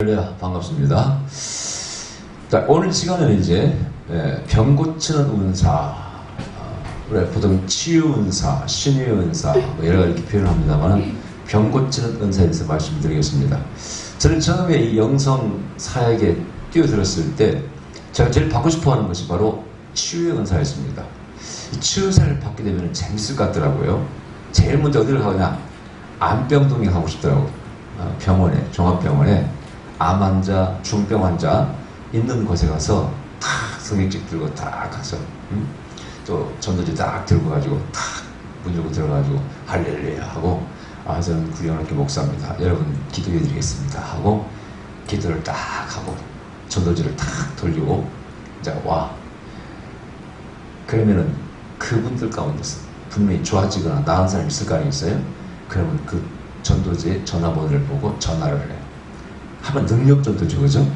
할렐루야, 반갑습니다. 자, 오늘 시간은 이제 병 고치는 은사, 우리가 보통 치유 은사, 신유 은사 뭐 여러 가지 이렇게 표현을 합니다만 병 고치는 은사에 대해서 말씀드리겠습니다. 저는 처음에 이 영성 사역에 뛰어들었을 때 제가 제일 받고 싶어하는 것이 바로 치유의 은사였습니다. 이 치유 은사를 받게 되면 재밌을 것 같더라고요. 제일 먼저 어디를 가냐? 암병동에 가고 싶더라고요. 병원에, 종합병원에 암 환자, 중병 환자 있는 곳에 가서 탁 성경책 들고 탁 가서 또 전도지 딱 들고 가지고 탁 문 열고 들어가지고 할렐루야 하고 저는 구경할게 목사입니다. 여러분 기도해 드리겠습니다 하고 기도를 딱 하고 전도지를 탁 돌리고 이제 와. 그러면은 그분들 가운데서 분명히 좋아지거나 나은 사람이 있을 거 아니겠어요? 그러면 그 전도지의 전화번호를 보고 전화를 해요. 하면 능력 전도죠, 그죠?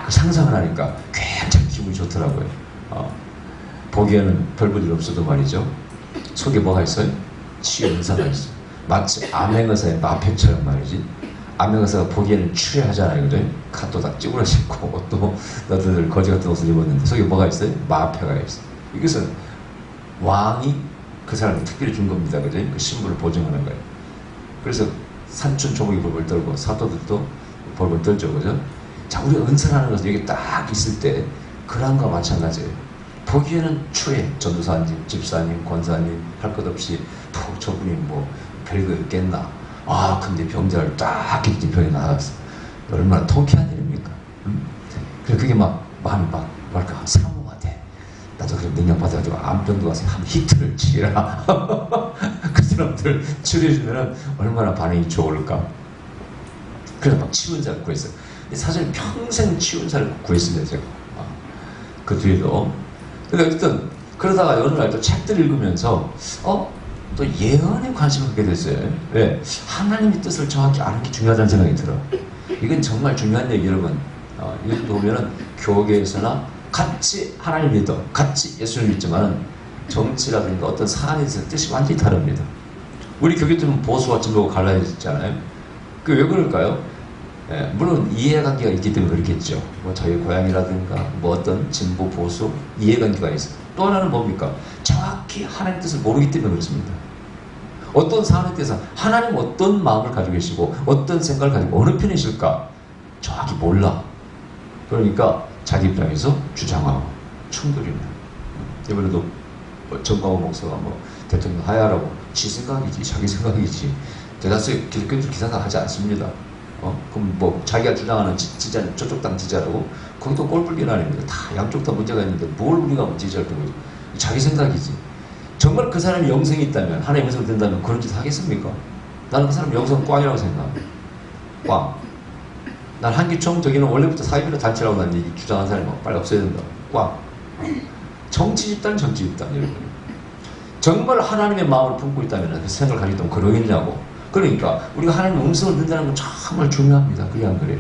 그 상상을 하니까 굉장히 기분이 좋더라고요. 보기에는 별 볼 일 없어도 말이죠. 속에 뭐가 있어요? 치유 은사가 있어요. 마치 암행의사의 마패처럼 말이지. 암행의사가 보기에는 추레하잖아요, 그죠? 갓도 다 찌그러지고 옷도 나들 거지 같은 옷을 입었는데 속에 뭐가 있어요? 마패가 있어요. 이것은 왕이 그 사람을 특별히 준 겁니다, 그죠? 그 신분을 보증하는 거예요. 그래서 산춘 조목이 벌벌 떨고 사도들도 벌벌 떨죠, 그죠? 자, 우리가 은사라는 것은 여기 딱 있을 때 그랑과 마찬가지예요. 보기에는 추해, 전도사님, 집사님, 권사님 할 것 없이 저분이 뭐 별거 있겠나? 근데 병자를 딱 이렇게 병에 나갔어. 얼마나 통쾌한 일입니까? 그래서 그게 마음이 뭐랄까 사모가 돼. 나도 그런 능력 받아가지고 암병도 가서 한 히트를 치라. 그 사람들 치료해주면 얼마나 반응이 좋을까? 그래서 막 치유은사를 구했어요. 사실 평생 치유은사를 구했습니다, 제가. 그 뒤에도. 근데 어쨌든 그러다가 어느 날 또 책들 읽으면서 또 예언에 관심을 갖게 됐어요. 왜? 하나님의 뜻을 정확히 아는 게 중요하다는 생각이 들어. 이건 정말 중요한 얘기, 여러분. 여기 보면은 교계에서나 같이 하나님 믿어, 같이 예수를 믿지만은 정치라든가 어떤 사안에 대해서 뜻이 완전히 다릅니다. 우리 교계들은 보수와 진보가 갈라졌잖아요. 그 왜 그럴까요? 물론 이해관계가 있기 때문에 그렇겠죠. 뭐 저희 고향이라든가 뭐 어떤 진보 보수 이해관계가 있어요. 또 하나는 뭡니까? 정확히 하나님의 뜻을 모르기 때문에 그렇습니다. 어떤 사안에 대해서 하나님 어떤 마음을 가지고 계시고 어떤 생각을 가지고 어느 편이실까 정확히 몰라. 그러니까 자기 입장에서 주장하고 충돌입니다. 이번에도 정광호 목사가 대통령 하야라고 지 생각이지 자기 생각이지 대다수의 기독교인들 기사가 하지 않습니다. 그럼 자기가 주장하는 지자는 저쪽 당 지자라고 거기도 꼴불견 아닙니다. 다 양쪽 다 문제가 있는데 뭘 우리가 지지할 거고 자기 생각이지. 정말 그 사람이 영성이 있다면 하나님의 영성이 된다면 그런 짓 하겠습니까? 나는 그 사람 영성 꽝이라고 생각합니다. 꽝. 난 한기총 저기는 원래부터 사회비로 단체라고 난 얘기 주장하는 사람이 빨리 없어야 된다. 꽝. 정치 집단 정치 집단 여러분. 정말 하나님의 마음을 품고 있다면 그 생각을 가지고 있다면 그러겠냐고. 그러니까 우리가 하나님의 음성을 듣는다는 건 정말 중요합니다. 그래 안 그래요?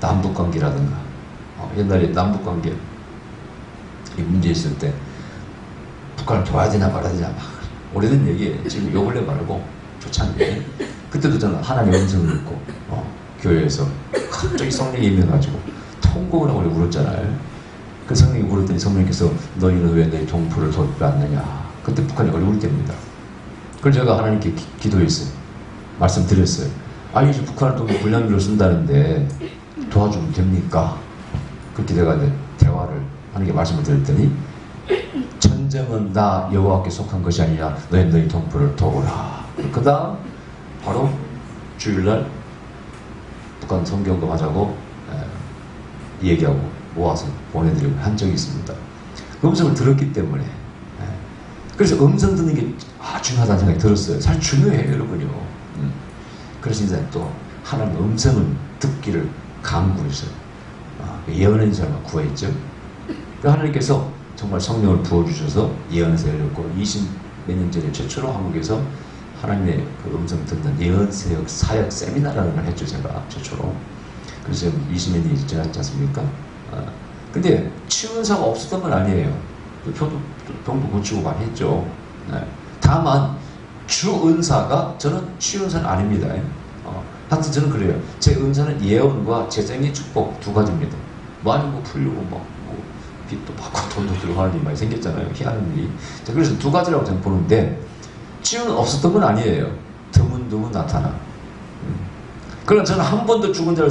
남북관계라든가 옛날에 남북관계 이 문제 있을 때 북한을 도와야 되나 말아야 되나 막 오래된 얘기예요. 지금 요 근래 말고 초창기에 그때도 저는 하나님의 음성을 듣고 교회에서 갑자기 성령이 임해가지고 통곡을 하고 울었잖아요. 그 성령이 울었더니 성령께서 너희는 왜 내 동포를 돕지 않느냐. 그때 북한이 어려울 때입니다. 그래서 제가 하나님께 기도했어요. 말씀드렸어요. 이제 북한을 또 불량미로 쓴다는데 도와주면 됩니까? 그렇게 내가 이제 대화를 하는 게 말씀을 드렸더니 전쟁은 나 여호와께 속한 것이 아니냐. 너희 동포를 도우라. 그 다음 바로 주일날 북한 성경도 하자고 얘기하고 모아서 보내드리고 한 적이 있습니다. 그 음성을 들었기 때문에 그래서 음성 듣는 게 중요하다는 생각이 들었어요. 사실 중요해요, 여러분요. 그래서 이제 또 하나님의 음성을 듣기를 간구했어요. 예언의 사람을 구했죠. 하나님께서 정말 성령을 부어주셔서 예언에서 열렸고 20몇 년 전에 최초로 한국에서 하나님의 그 음성 듣는 예언사역 사역 세미나라는 걸 했죠, 제가 최초로. 그래서 지금 20몇 년이 지났지 않습니까? 근데 치유은사가 없었던 건 아니에요. 저도 병도 고치고 많이 했죠. 다만 주은사가 저는 치유은사는 아닙니다. 하여튼 저는 그래요. 제 은사는 예언과 재정의 축복 두 가지입니다. 많이 뭐 풀리고 뭐 빚도 받고 돈도 들고 하는 일이 많이 생겼잖아요. 희한한 일이. 그래서 두 가지라고 저는 보는데 치유는 없었던 건 아니에요. 드문드문 나타나. 그러나 저는 한 번도 죽은 자를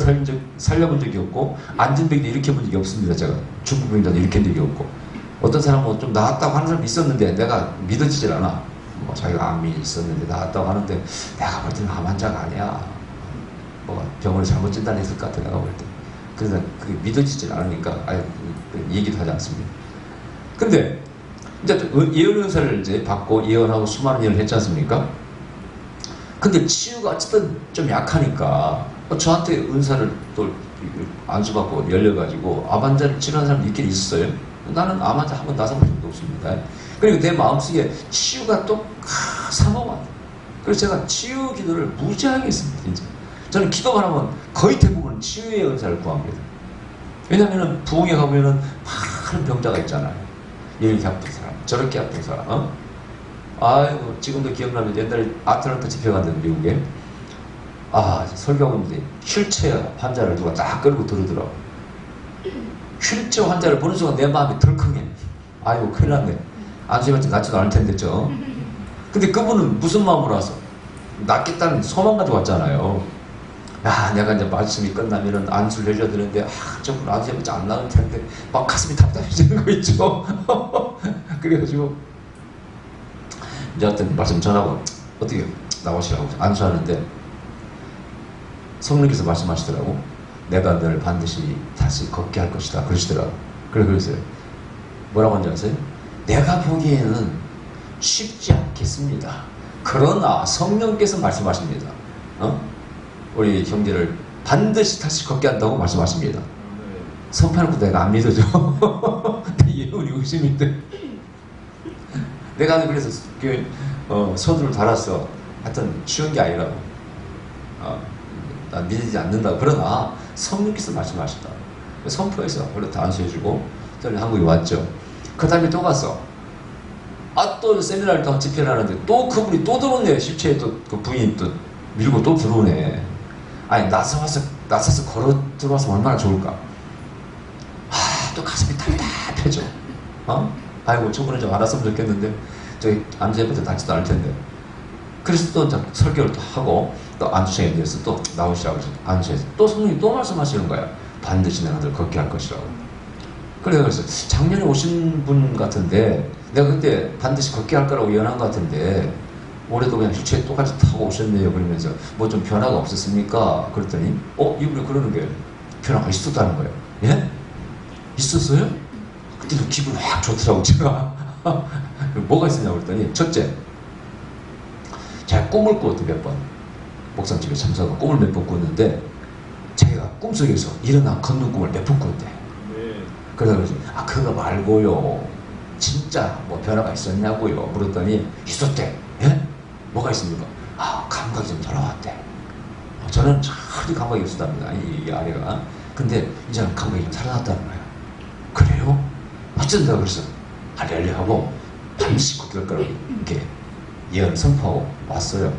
살려본 적이 없고 앉은 병도 일으켜본 적이 없습니다. 제가 죽은 병도 일으킨 적이 없고 어떤 사람은 좀 나았다고 하는 사람이 있었는데 내가 믿어지질 않아. 뭐 자기가 암이 있었는데 나았다고 하는데 내가 볼 때는 암 환자가 아니야. 뭐 병원을 잘못 진단했을 것 같아 내가 볼 때. 그래서 그게 믿어지질 않으니까 아예 얘기도 하지 않습니다. 근데 이제 예언 은사를 이제 받고 예언하고 수많은 일을 했지 않습니까? 근데 치유가 어쨌든 좀 약하니까 저한테 은사를 또 안수받고 열려가지고 암 환자를 치료하는 사람도 있긴 있어요. 나는 암 환자 한 번 나서본 적도 없습니다. 그리고 내 마음속에 치유가 또 사모가. 그래서 제가 치유 기도를 무지하게 했습니다. 진짜. 저는 기도만 하면 거의 대부분 치유의 은사를 구합니다. 왜냐면은 부흥에 가보면은 많은 병자가 있잖아요. 이렇게 아픈 사람, 저렇게 아픈 사람. 아이고 지금도 기억나면 옛날에 아틀란타 집회 갔는데 미국에 설교하고 있는데 휠체어 환자를 누가 딱 끌고 들으더라고. 휠체어 환자를 보는 순간 내 마음이 덜컹해. 아이고 큰일 났네. 안수해봤자 낫지도 않을 텐데 근데 그분은 무슨 마음으로 와서 낫겠다는 소망 가지고 왔잖아요. 야, 내가 이제 말씀이 끝나면은 안수를 해줘야 되는데 저분 안수해봤자 안 나을 텐데 막 가슴이 답답해지는 거 있죠. 그래가지고 이제 어떤 말씀 전하고 어떻게 나오시라고 안수하는데 성령께서 말씀하시더라고. 내가 너를 반드시 다시 걷게 할 것이다 그러시더라고. 그래서요 뭐라고 하는지 아세요? 내가 보기에는 쉽지 않겠습니다. 그러나 성령께서 말씀하십니다. 우리 형제를 반드시 다시 걷게 한다고 말씀하십니다. 선포하는 것도 내가 안 믿어져. 내 예언이 의심인데. 내가 그래서 서두를 달았어. 하여튼 쉬운 게 아니라고. 난 믿지 않는다. 그러나 성령께서 말씀하셨다. 선포해서 그렇다 안수해주고 저는 한국에 왔죠. 그 다음에 또 갔어. 또 세미나를 또 집회를 하는데 또 그분이 또 들어오네. 십체에 또 그 부인이 또 밀고 또 들어오네. 아니 나서서 걸어 들어와서 얼마나 좋을까. 또 가슴이 답답해져. 아이고 저번에 좀 알았으면 좋겠는데 저기 안수해보자 낫지도 않을 텐데. 그래서 또 설교를 또 하고 또 안수생에 대해서 또 나오시라고 안수해서 또 성령이 또 말씀하시는 거야. 반드시 내가 널 걷게 할 것이라고. 그래서 작년에 오신 분 같은데 내가 그때 반드시 걷게 할 거라고 예언한 것 같은데 올해도 그냥 휠체어 똑같이 타고 오셨네요. 그러면서 뭐 좀 변화가 없었습니까? 그랬더니 이분이 그러는 거예요. 변화가 있었다는 거예요. 예? 있었어요? 그때도 기분 확 좋더라고 제가. 뭐가 있었냐고 그랬더니 첫째 제가 꿈을 꾸었대 몇 번. 목사집에 참석하고 꿈을 몇 번 꿨는데 제가 꿈속에서 일어나 걷는 꿈을 몇 번 꿨대. 그래서 그거 말고요 진짜 뭐 변화가 있었냐고요 물었더니 있었대. 예? 뭐가 있습니까? 감각이 좀 돌아왔대. 저는 전혀 감각이 없었답니다. 이 아내가. 근데 이제는 감각이 좀 살아났다는 거예요. 그래요? 어쩐 내가 그래서 할렐루야 하고 반드시 걷게 거라고 이렇게 예언 선포하고 왔어요.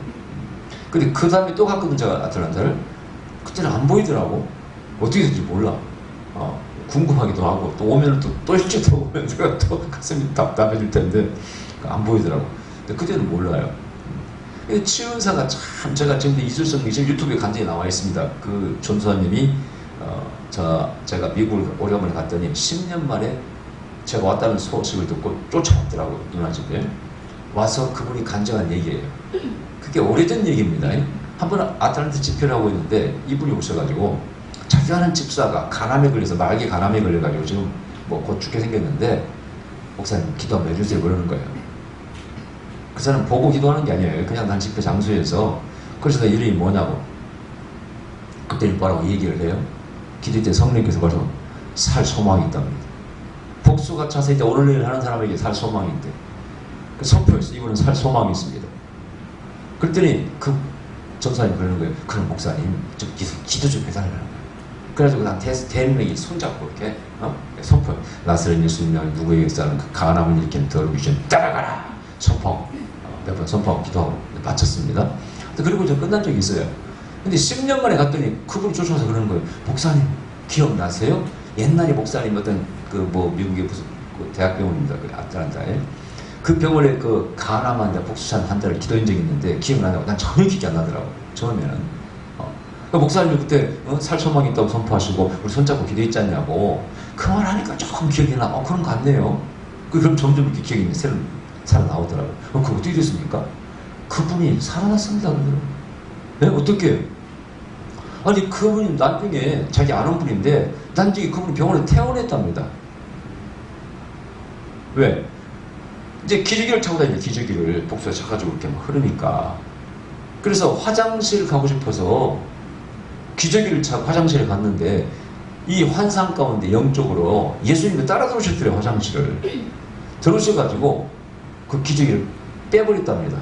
근데 그 다음에 또 갔거든 제가 아틀란타를. 그때는 안 보이더라고. 어떻게 될지 몰라. 궁금하기도 하고 또 오면 또 일찍도 오면 제가 또 가슴이 답답해질 텐데 안 보이더라고. 근데 그때는 몰라요. 치유사가 참 제가 지금 이술성 지금 유튜브에 간증이 나와 있습니다. 그 전수아님이 제가 미국을 오래간만에 갔더니 10년 만에 제가 왔다는 소식을 듣고 쫓아왔더라고요. 누나 집에 와서 그분이 간증한 얘기예요. 그게 오래전 얘기입니다. 한 번 아틀란타 집회를 하고 있는데 이분이 오셔가지고 자기가 아는 집사가 간암에 걸려서 말기 간암에 걸려가지고 지금 뭐 곧 죽게 생겼는데 목사님 기도 한번 해주세요 그러는 거예요. 그 사람 보고 기도하는 게 아니에요. 그냥 난 집회 장소에서. 그래서 내 이름이 뭐냐고 그때 뭐라고 얘기를 해요. 기도 때 성령께서 벌써 살 소망이 있답니다. 복수가 차서 이제 오늘 내일 하는 사람에게 살 소망이 있대. 그 선포했어. 이분은 살 소망이 있습니다. 그랬더니 그 전사님 그러는 거예요. 그럼 목사님 좀 기도 좀 해달라는 거예요. 그래가지고 난 대명이 손잡고 이렇게 선포. 나스렛 예수님이 누구에게 싸는 그 간암을 일으키는 더러운 귀신 따라가라 선포. 몇 번 선포하고 기도하고 마쳤습니다. 그리고 저 끝난 적이 있어요. 근데 10년 만에 갔더니 그분이 쫓아와서 그러는 거예요. 목사님 기억나세요? 옛날에 목사님 어떤 그 뭐 미국의 무슨 그 대학병원입니다. 그 아틀란타에 그 병원에 그 간암 환자 복수찬 환자를 기도한 적이 있는데 기억나냐고. 난 전혀 기억이 안 나더라고 처음에는. 그 목사님이 그때 살 소망이 있다고 선포하시고 우리 손잡고 기도했지 않냐고. 그 말 하니까 조금 기억이 나. 그런 거 같네요. 그럼 점점 이렇게 기억이 새로 살아나오더라고요. 그거 어떻게 됐습니까? 그분이 살아났습니다. 네? 어떻게? 아니 그분이 나중에 자기 아는 분인데 나중에 그분이 병원에 퇴원했답니다. 왜? 이제 기저귀를 차고 다니는 기저귀를 복수가 차가지고 이렇게 막 흐르니까. 그래서 화장실 가고 싶어서 기저귀를 차고 화장실에 갔는데 이 환상 가운데 영적으로 예수님이 따라 들어오셨더래요. 화장실을 들어오셔가지고 그 기저귀를 빼버렸답니다.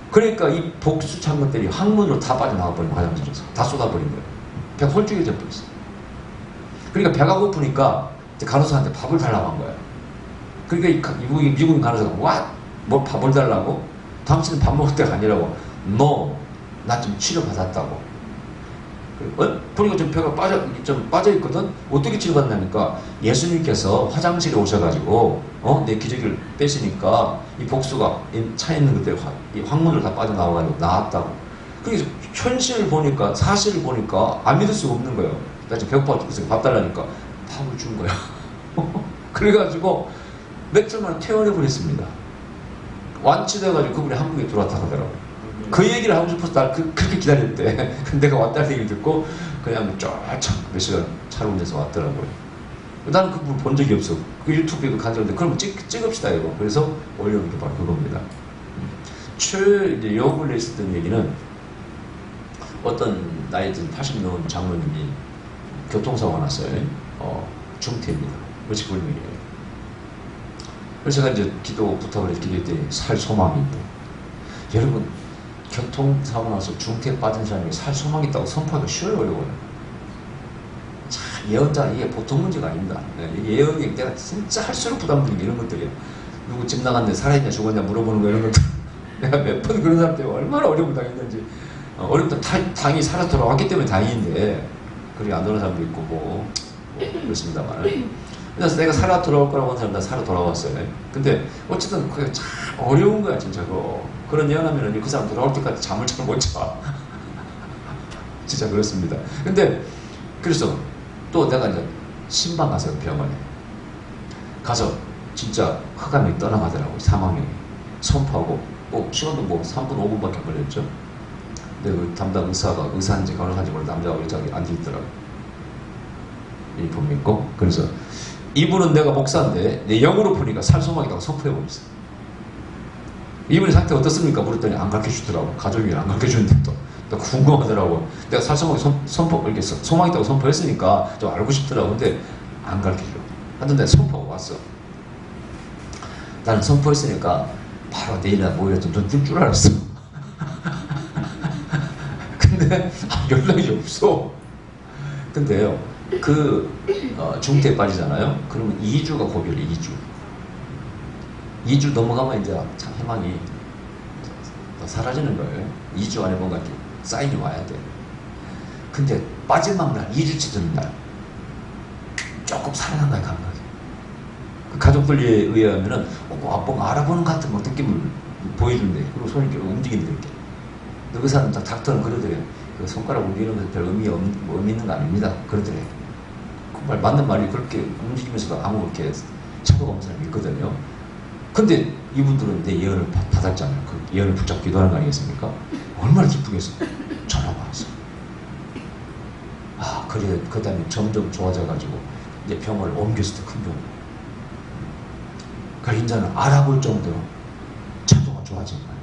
그러니까 이 복수 찬 것들이 항문으로 다 빠져나와버린 거예요. 화장실에서 다 쏟아버린 거예요. 배가 홀쭉해져 버렸어요. 그러니까 배가 고프니까 간호사한테 밥을 달라고 한 거예요. 그러니까 미국인 간호사가 와? 뭐 밥을 달라고? 당신은 밥 먹을 때가 아니라고. No, 나 좀 치료받았다고. 보니까 좀 배가 빠져 있거든. 어떻게 치료받냐니까 예수님께서 화장실에 오셔가지고 내 기저귀를 빼시니까 이 복수가 차 있는 것들 이 항문으로 다 빠져나와가지고 나았다고. 그래서 현실을 보니까 사실을 보니까 안 믿을 수가 없는 거예요. 나 지금 배고파 죽겠어. 밥 달라니까 밥을 준 거야. 그래가지고 며칠 만에 퇴원해 버렸습니다. 완치돼가지고 그분이 한국에 들어왔다고 하더라고요. 그 얘기를 하고 싶어서 날 그렇게 기다렸대. 근데 내가 왔다는 얘기를 듣고 그냥 쫙 몇 시간 차로 운전해서 왔더라고요. 나는 그분 본 적이 없어. 그 유튜브에도 간절한데 그럼 찍읍시다 이거. 그래서 올려놓은 게 바로 그겁니다. 이제 요근에 있었던 얘기는 어떤 나이 든 80 넘은 장로님이 교통사고가 났어요. 중태입니다. 그것이 불명이에요. 그래서 제가 이제 기도 부탁을 해서 기도했더니 살 소망이 있다. 여러분 교통사고 나서 중태에 빠진 사람이 살 소망이 있다고 선포하기가 쉬워요, 어려워요. 참 예언자 이게 보통 문제가 아닙니다. 예언이 내가 진짜 할수록 부담되는 게 이런 것들이에요. 누구 집 나갔는데 살아있냐 죽었냐 물어보는 거 이런 것들. 내가 몇 번 그런 사람 때문에 얼마나 어려움 당했는지. 어렵다. 당이 살아 돌아왔기 때문에 다행인데 그렇게 안 돌아온 사람도 있고 뭐 그렇습니다만. 그래서 내가 살아 돌아올 거라고 한 사람 다 살아 돌아왔어요. 근데 어쨌든 그게 참 어려운 거야 진짜로. 그런 예언하면은 그 사람 돌아올 때까지 잠을 잘 못 자. 진짜 그렇습니다. 근데 그래서 또 내가 이제 신방 가서 병원에 가서 진짜 흑암이 떠나가더라고요. 사망이 선포하고 시간도 뭐 3분 5분밖에 걸렸죠. 근데 그 담당 의사인지 간호사인지 모르는 남자가 여자가 앉아있더라고요. 유니폼 입고. 그래서 이분은 내가 목사인데 내 영으로 보니까 살 소망이라고 선포해버렸어요. 이분의 상태 어떻습니까? 물었더니 안 가르쳐주더라고. 가족이 안 가르쳐주는데 또 궁금하더라고. 내가 살 소망이 이렇게 소망이 있다고 선포했으니까 좀 알고 싶더라고. 근데 안 가르쳐줘. 하여튼 내가 선포하고 왔어. 나는 선포했으니까 바로 내일날 모여서 눈 뜰 줄 알았어. 근데 연락이 없어. 근데요 중태에 빠지잖아요. 그러면 2주가 고비를 2주 넘어가면 이제 참 희망이 사라지는 거예요. 2주 안에 뭔가 이렇게 사인이 와야 돼. 근데 마지막 날 2주째 되는 날 조금 살아난 거야 감각이. 그 가족들에 의하면은 뭔가 알아보는 것 같은 느낌을 보여준대. 그리고 손이 이렇게 움직이는데 이렇게. 그 사람 닥터는 그러더래요. 그 손가락 움직이는 것은 별 의미 있는 거 아닙니다. 그러더래요. 그 맞는 말이 그렇게 움직이면서도 아무 그렇게 차도가 없는 사람이 있거든요. 근데 이분들은 내 예언을 받았잖아요. 그 예언을 붙잡고 기도하는 거 아니겠습니까? 얼마나 기쁘겠어. 전화가 왔어. 그래, 그 다음에 점점 좋아져가지고 이제 병원을 옮겼을 때 큰 병원. 그러니까 인자는 알아볼 정도로 차도가 좋아진 거예요.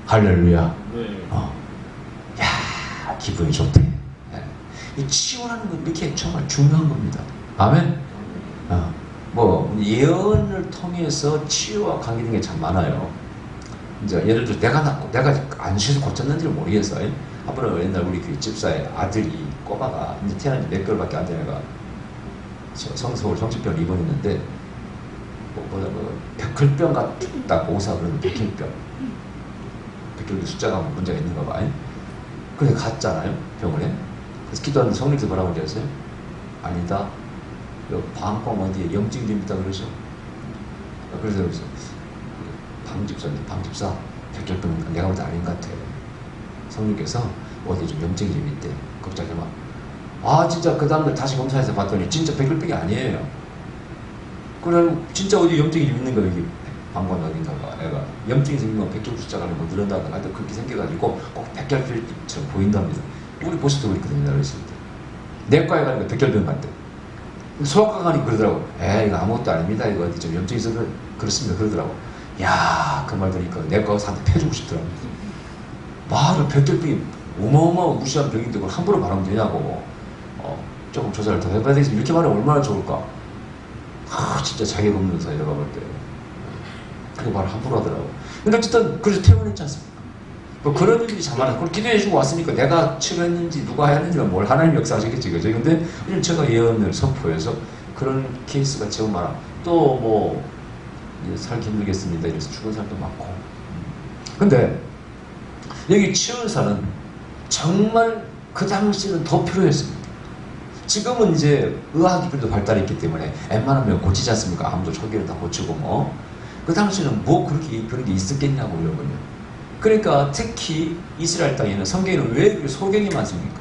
할렐루야. 네. 야, 기분이 좋대. 이 치유라는 건 이렇게 정말 중요한 겁니다. 아멘? 뭐 예언을 통해서 치유와 관계된 게 참 많아요. 이제 예를 들어 내가 안시에서 고쳤는지를 모르겠어요. 한 번은 옛날 우리 그 집사의 아들이 꼬마가 이제 태어난 지 몇 개월밖에 안 된 애가 서울 정신병을 입원했는데 백혈병 같다고 의사가 그러는 백혈병 숫자가 문제가 있는가 봐요. 근데 갔잖아요, 병원에. 그래서 기도하는데 성령께서 뭐라고 그러셨어요? 아니다. 방광 어디에 염증이 있다 그러죠. 그래서 방집사, 백혈병 내가 볼때 아닌 것 같아. 성령께서 어디에 좀 염증이 좀 있대. 갑자기 막, 아, 진짜 그 다음날 다시 검사해서 봤더니 진짜 백혈병이 아니에요. 그럼 진짜 어디 염증이 좀 있는 거예요, 여기. 방광 어딘가가. 애가. 염증이 생기면 백혈 숫자가 뭐 늘어나거나 하여튼 그렇게 생겨가지고 꼭 백혈병처럼 보인답니다. 우리 보셔도 그랬거든요, 어렸을 때. 내과에 가니까 백혈병 같대. 소아과 가니까 그러더라고. 이거 아무것도 아닙니다. 이거 어디 좀 염증이 있어서 그렇습니다. 그러더라고. 야, 그 말 들으니까 내과 의사한테 패주고 싶더라고. 말을 백혈병이 어마어마한 무시한 병인데 그걸 함부로 말하면 되냐고. 조금 조사를 더 해봐야 되겠어. 이렇게 말하면 얼마나 좋을까. 진짜 자격 없는 의사 내가 볼 때. 그렇게 말을 함부로 하더라고. 근데 어쨌든 그래서 퇴원했지 않습니까? 뭐 그런 일들이 참 많아. 그걸 기도해주고 왔으니까 내가 치료했는지 누가 했는지가 뭘 하나님 역사하시겠지, 그죠? 근데 제가 예언을 선포해서 그런 케이스가 제법 많아. 또 뭐 살기 힘들겠습니다. 이래서 죽은 사람도 많고. 근데 여기 치유사는 정말 그 당시에는 더 필요했습니다. 지금은 이제 의학이 그래도 발달했기 때문에 웬만하면 고치지 않습니까? 암도 초기에 다 고치고 뭐. 그 당시에는 뭐 그런 게 있었겠냐고 여러분요. 그러니까 특히 이스라엘 땅에는 성경에는 왜 그렇게 소경이 많습니까?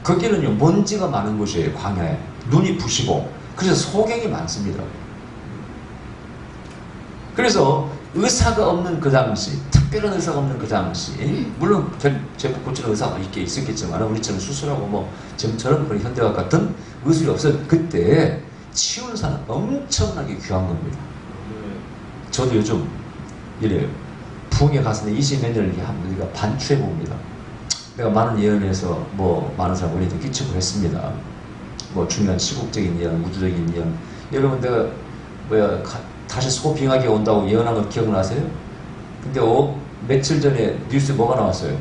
거기는요 먼지가 많은 곳이에요. 광야에 눈이 부시고 그래서 소경이 많습니다. 그래서 의사가 없는 그 당시, 특별한 의사가 없는 그 당시, 물론 제법 고치는 의사가 있었겠지만 우리처럼 수술하고 뭐 지금처럼 그런 현대와 같은 의술이 없었 그때 치유사는 엄청나게 귀한 겁니다. 저도 요즘 이래요. 부흥에 가서 20몇 년을 우리가 반추해 봅니다. 내가 많은 예언에서 뭐 많은 사람 우리도 끼치고 했습니다. 뭐 중요한 시국적인 예언, 우주적인 예언. 여러분 내가 다시 소빙하게 온다고 예언한 거 기억나세요? 근데 며칠 전에 뉴스에 뭐가 나왔어요?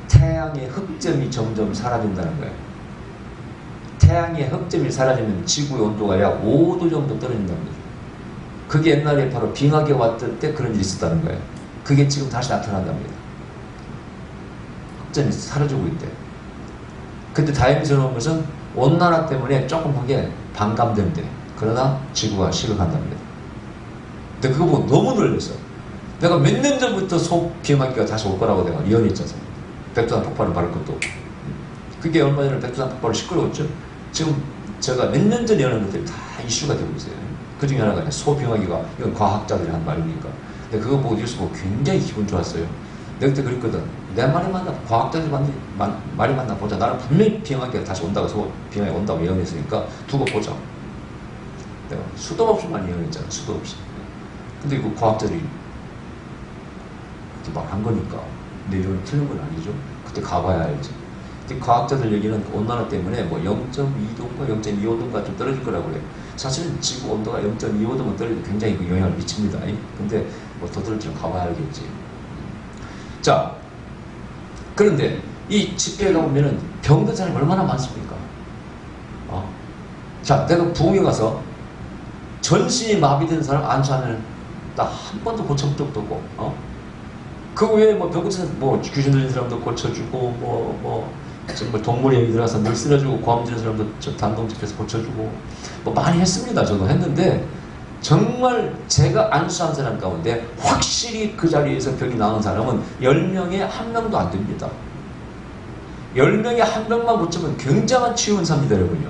태양의 흑점이 점점 사라진다는 거예요. 태양의 흑점이 사라지면 지구의 온도가 약 5도 정도 떨어진답니다. 그게 옛날에 바로 빙하기가 왔을 때 그런 일이 있었다는 거예요. 그게 지금 다시 나타난답니다. 흑점이 사라지고 있대. 근데 다행스러운 것은 온난화 때문에 조금 그게 반감된대. 그러나 지구가 식어간답니다. 근데 그거 보고 너무 놀랐어. 내가 몇 년 전부터 소비행하기가 다시 올 거라고 내가 예언했잖아. 백두산 폭발을 바를 것도 없고. 그게 얼마 전에 백두산 폭발을 시끄러웠죠. 지금 제가 몇 년 전에 예언한 것들이 다 이슈가 되고 있어요. 그 중에 하나가 소비행하기가 이건 과학자들이 한 말이니까. 근데 그거 보고 뉴스 보고 굉장히 기분 좋았어요. 내가 그때 그랬거든. 내 말이 맞나? 과학자들 말이 맞나 보자. 나는 분명히 비행하기가 다시 온다고 비행하기 온다고 예언했으니까 두고 보자. 내가 수도 없이 많이 예언했잖아. 수도 없이. 근데 그 과학자들이 그렇게 말한 거니까 내 예언이 틀린 건 아니죠. 그때 가봐야 알지. 근데 과학자들 얘기는 온난화 때문에 뭐 0.2도인가 0.25도인가 좀 떨어질 거라고 그래요. 사실은 지구 온도가 0.25도만 떨어져도 굉장히 그 영향을 미칩니다. 근데 뭐 더 떨어지면 가봐야 알겠지. 자, 그런데 이 집회에 가보면은 병든 사람이 얼마나 많습니까? 자, 내가 부흥에 가서 전신이 마비된 사람 안수하면 나 한 번도 고쳐본 적도 없고, 그 외에 뭐 병 고치는 뭐 귀신 들린 사람도 고쳐주고, 정말 동물의 힘이 들어가서 늘 쓰러지고 고함 지는 사람도 저 단동직해서 고쳐주고 뭐 많이 했습니다. 저도 했는데 정말 제가 안수한 사람 가운데 확실히 그 자리에서 병이 나은 사람은 10명에 1명도 안 됩니다. 10명에 1명만 고치면 굉장한 치유원사입니다, 여러분요.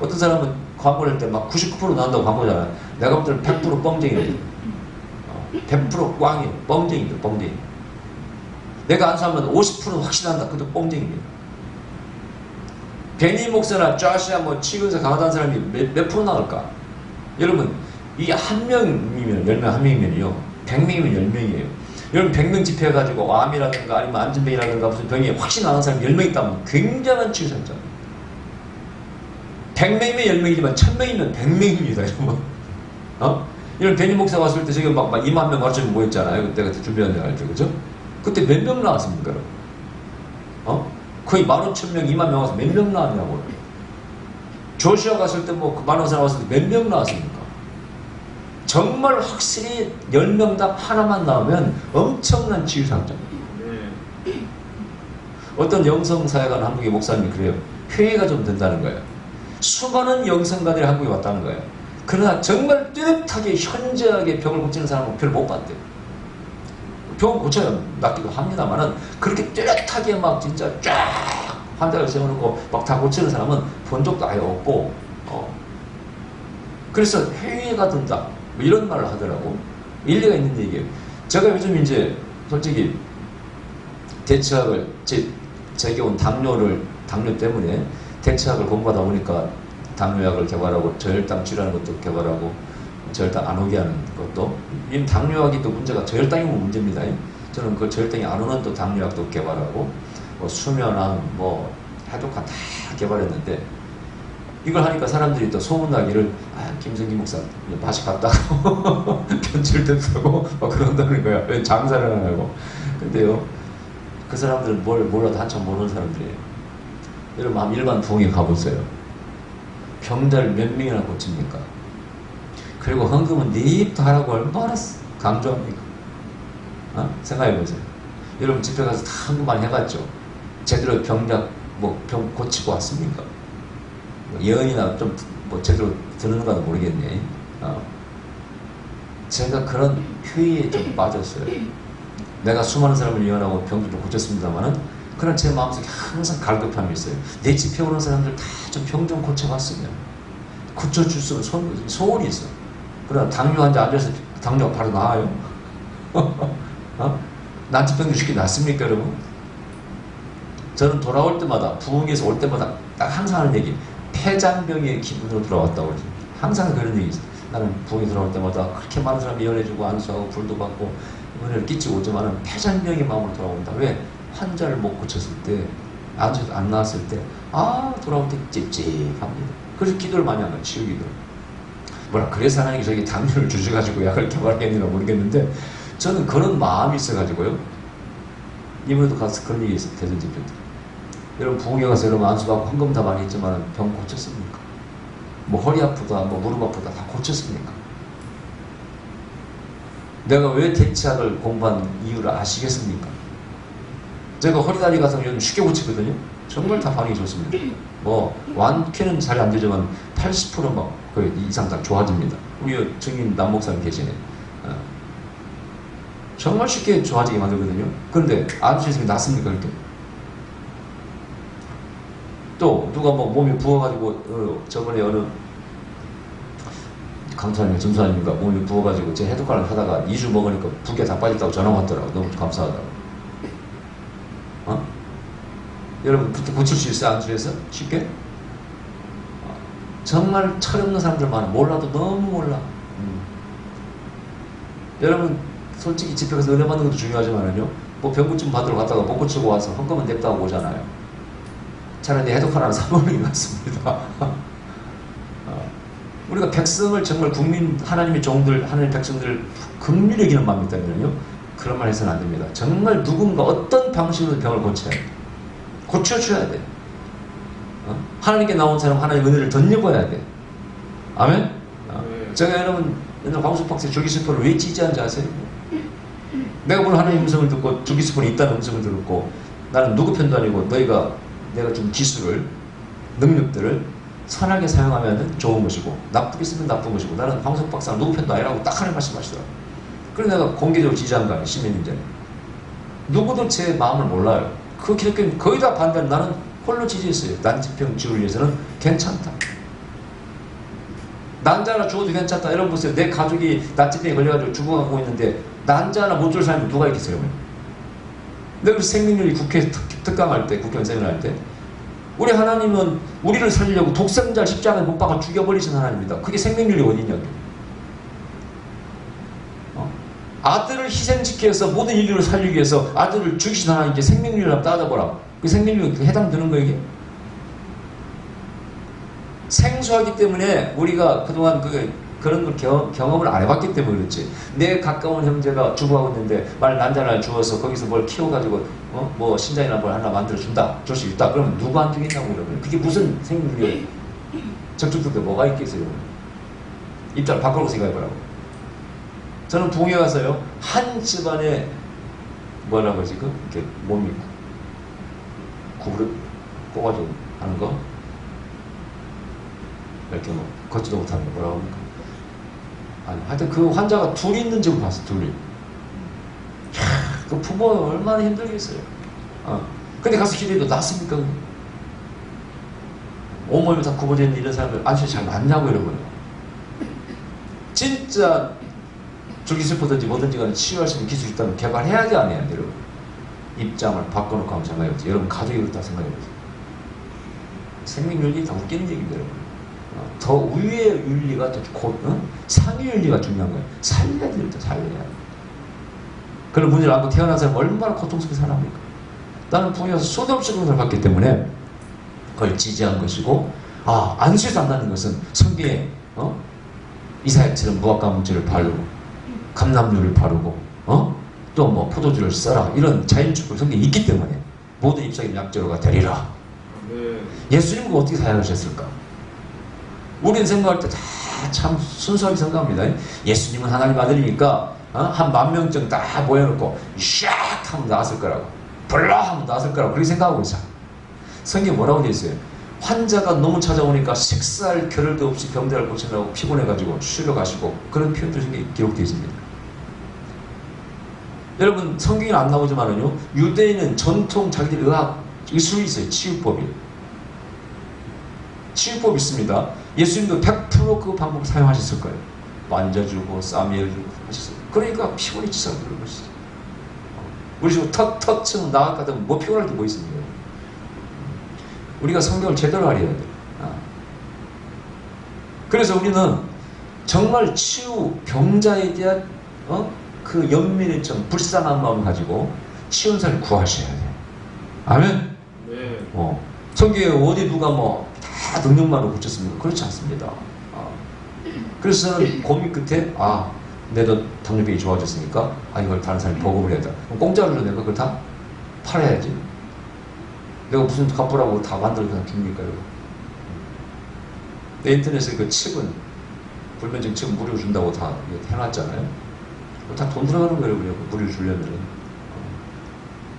어떤 사람은 광고를 할 때 막 99% 나온다고 광고잖아요. 내가 볼 때는 100% 뻥쟁이거든. 100% 꽝이에요. 뻥쟁이죠, 뻥쟁이. 내가 안수하면 50% 확실한다. 그것도 뻥쟁입니다. 베니 목사나 짜시아 뭐 치유에서 강하다는 사람이 몇 프로 나올까? 여러분, 이게 한 명이면 10명 한 명이면요 100명이면 10명이에요. 여러분 100명 집회해가지고 암이라든가 아니면 안전병이라든가 무슨 병이 확실히 나은 사람이 10명 있다면 굉장한 치유사입니다. 100명이면 10명이지만 1000명이면 100명입니다. 여러분. 이런 베니 목사 왔을 때 지금 막 2만 명 가르쳐 모였잖아요. 그때 준비한 줄 알죠, 그죠? 그때 몇 명 나왔습니까, 여러분? 거의 15,000명, 2만 명 와서 몇 명 나왔냐고요. 조시아 갔을 때 뭐 10,000명 사람 왔을 때 몇 명 나왔습니까? 정말 확실히 10명당 하나만 나오면 엄청난 치유상자입니다. 어떤 영성사역하는 한국의 목사님이 그래요. 회의가 좀 된다는 거예요. 수많은 영성가들이 한국에 왔다는 거예요. 그러나 정말 뚜렷하게 현저하게 병을 고치는 사람은 별로 못 봤대요. 병 고쳐야 낫기도 합니다만은 그렇게 뚜렷하게 막 진짜 쫙 환자를 세워놓고 막 다 고치는 사람은 본 적도 아예 없고, 그래서 회의가 된다 뭐 이런 말을 하더라고. 일리가 있는 얘기예요. 제가 요즘 이제 솔직히 대체학을 제게 온 당뇨 때문에 대체학을 공부하다 보니까 당뇨약을 개발하고 저혈당 치료하는 것도 개발하고 저혈당 안 오게 하는 것도, 이 당뇨약이 또 문제가 저혈당이 문제입니다. 저는 그 저혈당이 안 오는 또 당뇨약도 개발하고 뭐 수면암 뭐 해독한 다 개발했는데, 이걸 하니까 사람들이 또 소문나기를 김성기 목사 맛이 갔다고 변질됐다고 막 그런다는 거야. 왜 장사를 안 하고. 근데요, 그 사람들은 뭘 몰라도 한참 모르는 사람들이에요. 여러분 한번 일반 부흥회 가보세요. 병자를 몇 명이나 고칩니까? 그리고 헌금은 네 입도 하라고 얼마나 강조합니까? 생각해보세요. 여러분 집회 가서 다 헌금 많이 해봤죠? 제대로 병 고치고 왔습니까? 예언이나 좀 뭐 제대로 듣는가도 모르겠네. 제가 그런 회의에 좀 빠졌어요. 내가 수많은 사람을 예언하고 병들도 고쳤습니다만은, 그런 제 마음속에 항상 갈급함이 있어요. 내 집회 오는 사람들 다 좀 병 좀 고쳐봤으면, 고쳐줄 수 있는 소원이 있어. 그러나 당뇨 환자 앉아서 당뇨가 바로 나아요? 난치병도 쉽게 낫습니까, 여러분? 저는 돌아올 때마다, 부흥에서 올 때마다 딱 항상 하는 얘기, 폐장병의 기분으로 돌아왔다고 그러죠. 항상 그런 얘기 있어요. 나는 부흥에 돌아올 때마다 그렇게 많은 사람이 예언해주고 안수하고 불도 받고 은혜를 끼치고 오지만은 폐장병의 마음으로 돌아온다. 왜? 환자를 못 고쳤을 때, 안 나왔을 때, 돌아올 때 찝찝합니다. 그래서 기도를 많이 하는 거예요. 치유 기도를. 그래서 하나님이 저에게 당뇨를 주셔가지고 약을 개발했는가 모르겠는데, 저는 그런 마음이 있어가지고요. 이번에도 가서 그런 얘기 있어요. 대전 집회 때. 여러분 부흥회 가서 여러분 안수받고 헌금 다 많이 했지만 병 고쳤습니까? 뭐 허리 아프다, 뭐 무릎 아프다 다 고쳤습니까? 내가 왜 대체학을 공부한 이유를 아시겠습니까? 제가 허리다리 가서 요즘 쉽게 고치거든요. 정말 다 반응이 좋습니다. 뭐 완쾌는 잘 안 되지만 80% 막 그 이상 다 좋아집니다. 우리 증인 남 목사님 계시네. 정말 쉽게 좋아지게 만들거든요. 그런데 안수했으면 낫습니까, 그렇게? 또 누가 뭐 몸이 부어가지고 저번에 어느 강사님, 전사님인가 몸이 부어가지고 제 해독관을 하다가 2주 먹으니까 붓게 다 빠졌다고 전화 왔더라고. 너무 감사하다고. 여러분 그때 고칠 수 있어요? 안수해서? 쉽게? 정말 철없는 사람들 많아. 몰라도 너무 몰라. 여러분 솔직히 집회 가서 은혜 받는 것도 중요하지만요, 뭐 병고침 받으러 갔다가 못 고치고 와서 헌금은 냅다고 오잖아요. 차라리 해독하라는 사모님이 맞습니다. 우리가 백성을 정말 하나님의 종들, 하나님의 백성들을 긍휼히 여기는 마음이 있다면요, 그런 말 해서는 안 됩니다. 정말 누군가 어떤 방식으로 병을 고쳐야 돼. 고쳐줘야 돼. 하나님께 나온 사람 하나님의 은혜를 덧입어야 돼. 아멘? 제가 여러분 옛날 광수 박사의 줄기스포를 왜 지지하는지 아세요? 내가 오늘 하나님의 음성을 듣고 줄기스포는 있다는 음성을 듣고, 나는 누구 편도 아니고 내가 준 기술을, 능력들을 선하게 사용하면 좋은 것이고 나쁘게 쓰면 나쁜 것이고, 나는 황석 박사는 누구 편도 아니라고 딱 하나님 말씀하시더라고. 그래서 내가 공개적으로 지지한 거 아니에요. 10몇 년 전에. 누구도 제 마음을 몰라요. 그 기독교는 거의 다 반대로 나는 홀로 지지했어요. 난치병 치유를 위해서는 괜찮다. 난자 하나 죽어도 괜찮다. 여러분 보세요. 내 가족이 난치병에 걸려가지고 죽어가고 있는데 난자 하나 못 줄 사람이 누가 있겠어요? 내가 그래서 생명률이 국회 특강할 때, 국회의원 세미나할 때, 우리 하나님은 우리를 살리려고 독생자를 십자가에 못 박아 죽여버리신 하나님입니다. 그게 생명률이 어디냐고. 아들을 희생시켜서 모든 인류를 살리기 위해서 아들을 죽이신 하나님께 생명률을 한번 따져보라. 그 생명률이 해당되는 거예요, 이게? 생소하기 때문에 우리가 그동안 그런 걸 경험을 안 해봤기 때문에 그렇지. 내 가까운 형제가 죽어가고 있는데 만약 난자를 주어서 거기서 뭘 키워가지고 뭐 신장이나 뭘 하나 만들어준다, 줄 수 있다. 그러면 누가 안 주겠냐고. 그러면 그게 무슨 생명률이에요? 적중독에 뭐가 있겠어요? 입장을 바꾸고 생각해보라고. 저는 부흥회 가서요, 한 집안에 뭐라고 하지, 이렇게 몸이 있고 구부려 뽑아주고 하는 거, 이렇게 뭐 걷지도 못하는 거 뭐라고 합니까? 아니, 하여튼 그 환자가 둘이 있는 줄 봤어. 둘이. 그 부모 얼마나 힘들겠어요. 근데 가서 기도해도 낫습니까? 온몸이 다 구부러져 있는 이런 사람들 안수에 잘 낫냐고 이러고요. 진짜 줄기세포든지 뭐든지 간에 치유할 수 있는 기술이 있다면 개발해야지 안 해야 돼요, 여러분. 입장을 바꿔놓고 한번 생각해보세요. 여러분 가족이 그렇다 생각해보세요. 생명윤리 다 웃기는 얘기입니다, 여러분. 더 위의 윤리가 더 상위 윤리가 중요한 거예요. 살려야 됩니다. 살려야 돼요. 그런 문제를 안고 태어난 사람이 얼마나 고통스럽게 살아합니까? 나는 부모에서 수도 없이 고통을 받기 때문에 그걸 지지한 것이고, 안수에서 안 나는 것은 성경에 이사야처럼 무화과물질을 바르고 감람류를 바르고 또 뭐 포도주를 써라 이런 자연축복 성경이 있기 때문에 모든 입장이 약재로가 되리라. 예수님은 어떻게 사역하셨을까? 우리는 생각할 때 다 참 순수하게 생각합니다. 예수님은 하나님 아들이니까 한 10,000명쯤 다 모여놓고 샥 하면 나왔을 거라고, 불러 하면 나왔을 거라고 그렇게 생각하고 있어. 성경에 뭐라고 되어 있어요? 환자가 너무 찾아오니까 식사할 겨를도 없이 병들을 고치려고 피곤해가지고 쉬러 가시고, 그런 표현들이 성경에 기록되어 있습니다. 여러분 성경에는 안 나오지만은요, 유대인은 전통 자기들 의술이 있어요. 치유법이 있습니다. 예수님도 100% 그 방법을 사용하셨을 거예요. 만져주고 쌈여주고 하셨어요. 그러니까 피곤이 치사하게 그런 것이죠. 우리 지금 턱 치면 나갈 것 같으면 뭐 피곤할 게 뭐 있습니까? 우리가 성경을 제대로 알아야 돼요. 그래서 우리는 정말 치유, 병자에 대한 그 연민의 좀 불쌍한 마음을 가지고 치유사를 구하셔야 돼요. 아멘? 네. 성경에 어디 누가 뭐 다 능력만으로 고쳤습니까? 그렇지 않습니다. 그래서 저는 고민 끝에 내도 당뇨병이 좋아졌으니까 이걸 다른 사람이 보급을 해야 돼. 공짜로 내가 그걸 다 팔아야지. 내가 무슨 값보라고 다 만들어 그냥 줍니까? 인터넷에 그 칩은, 불면증 칩은 무료로 준다고 다 해놨잖아요. 다 돈 들어가는 거예요, 무료로 주려면.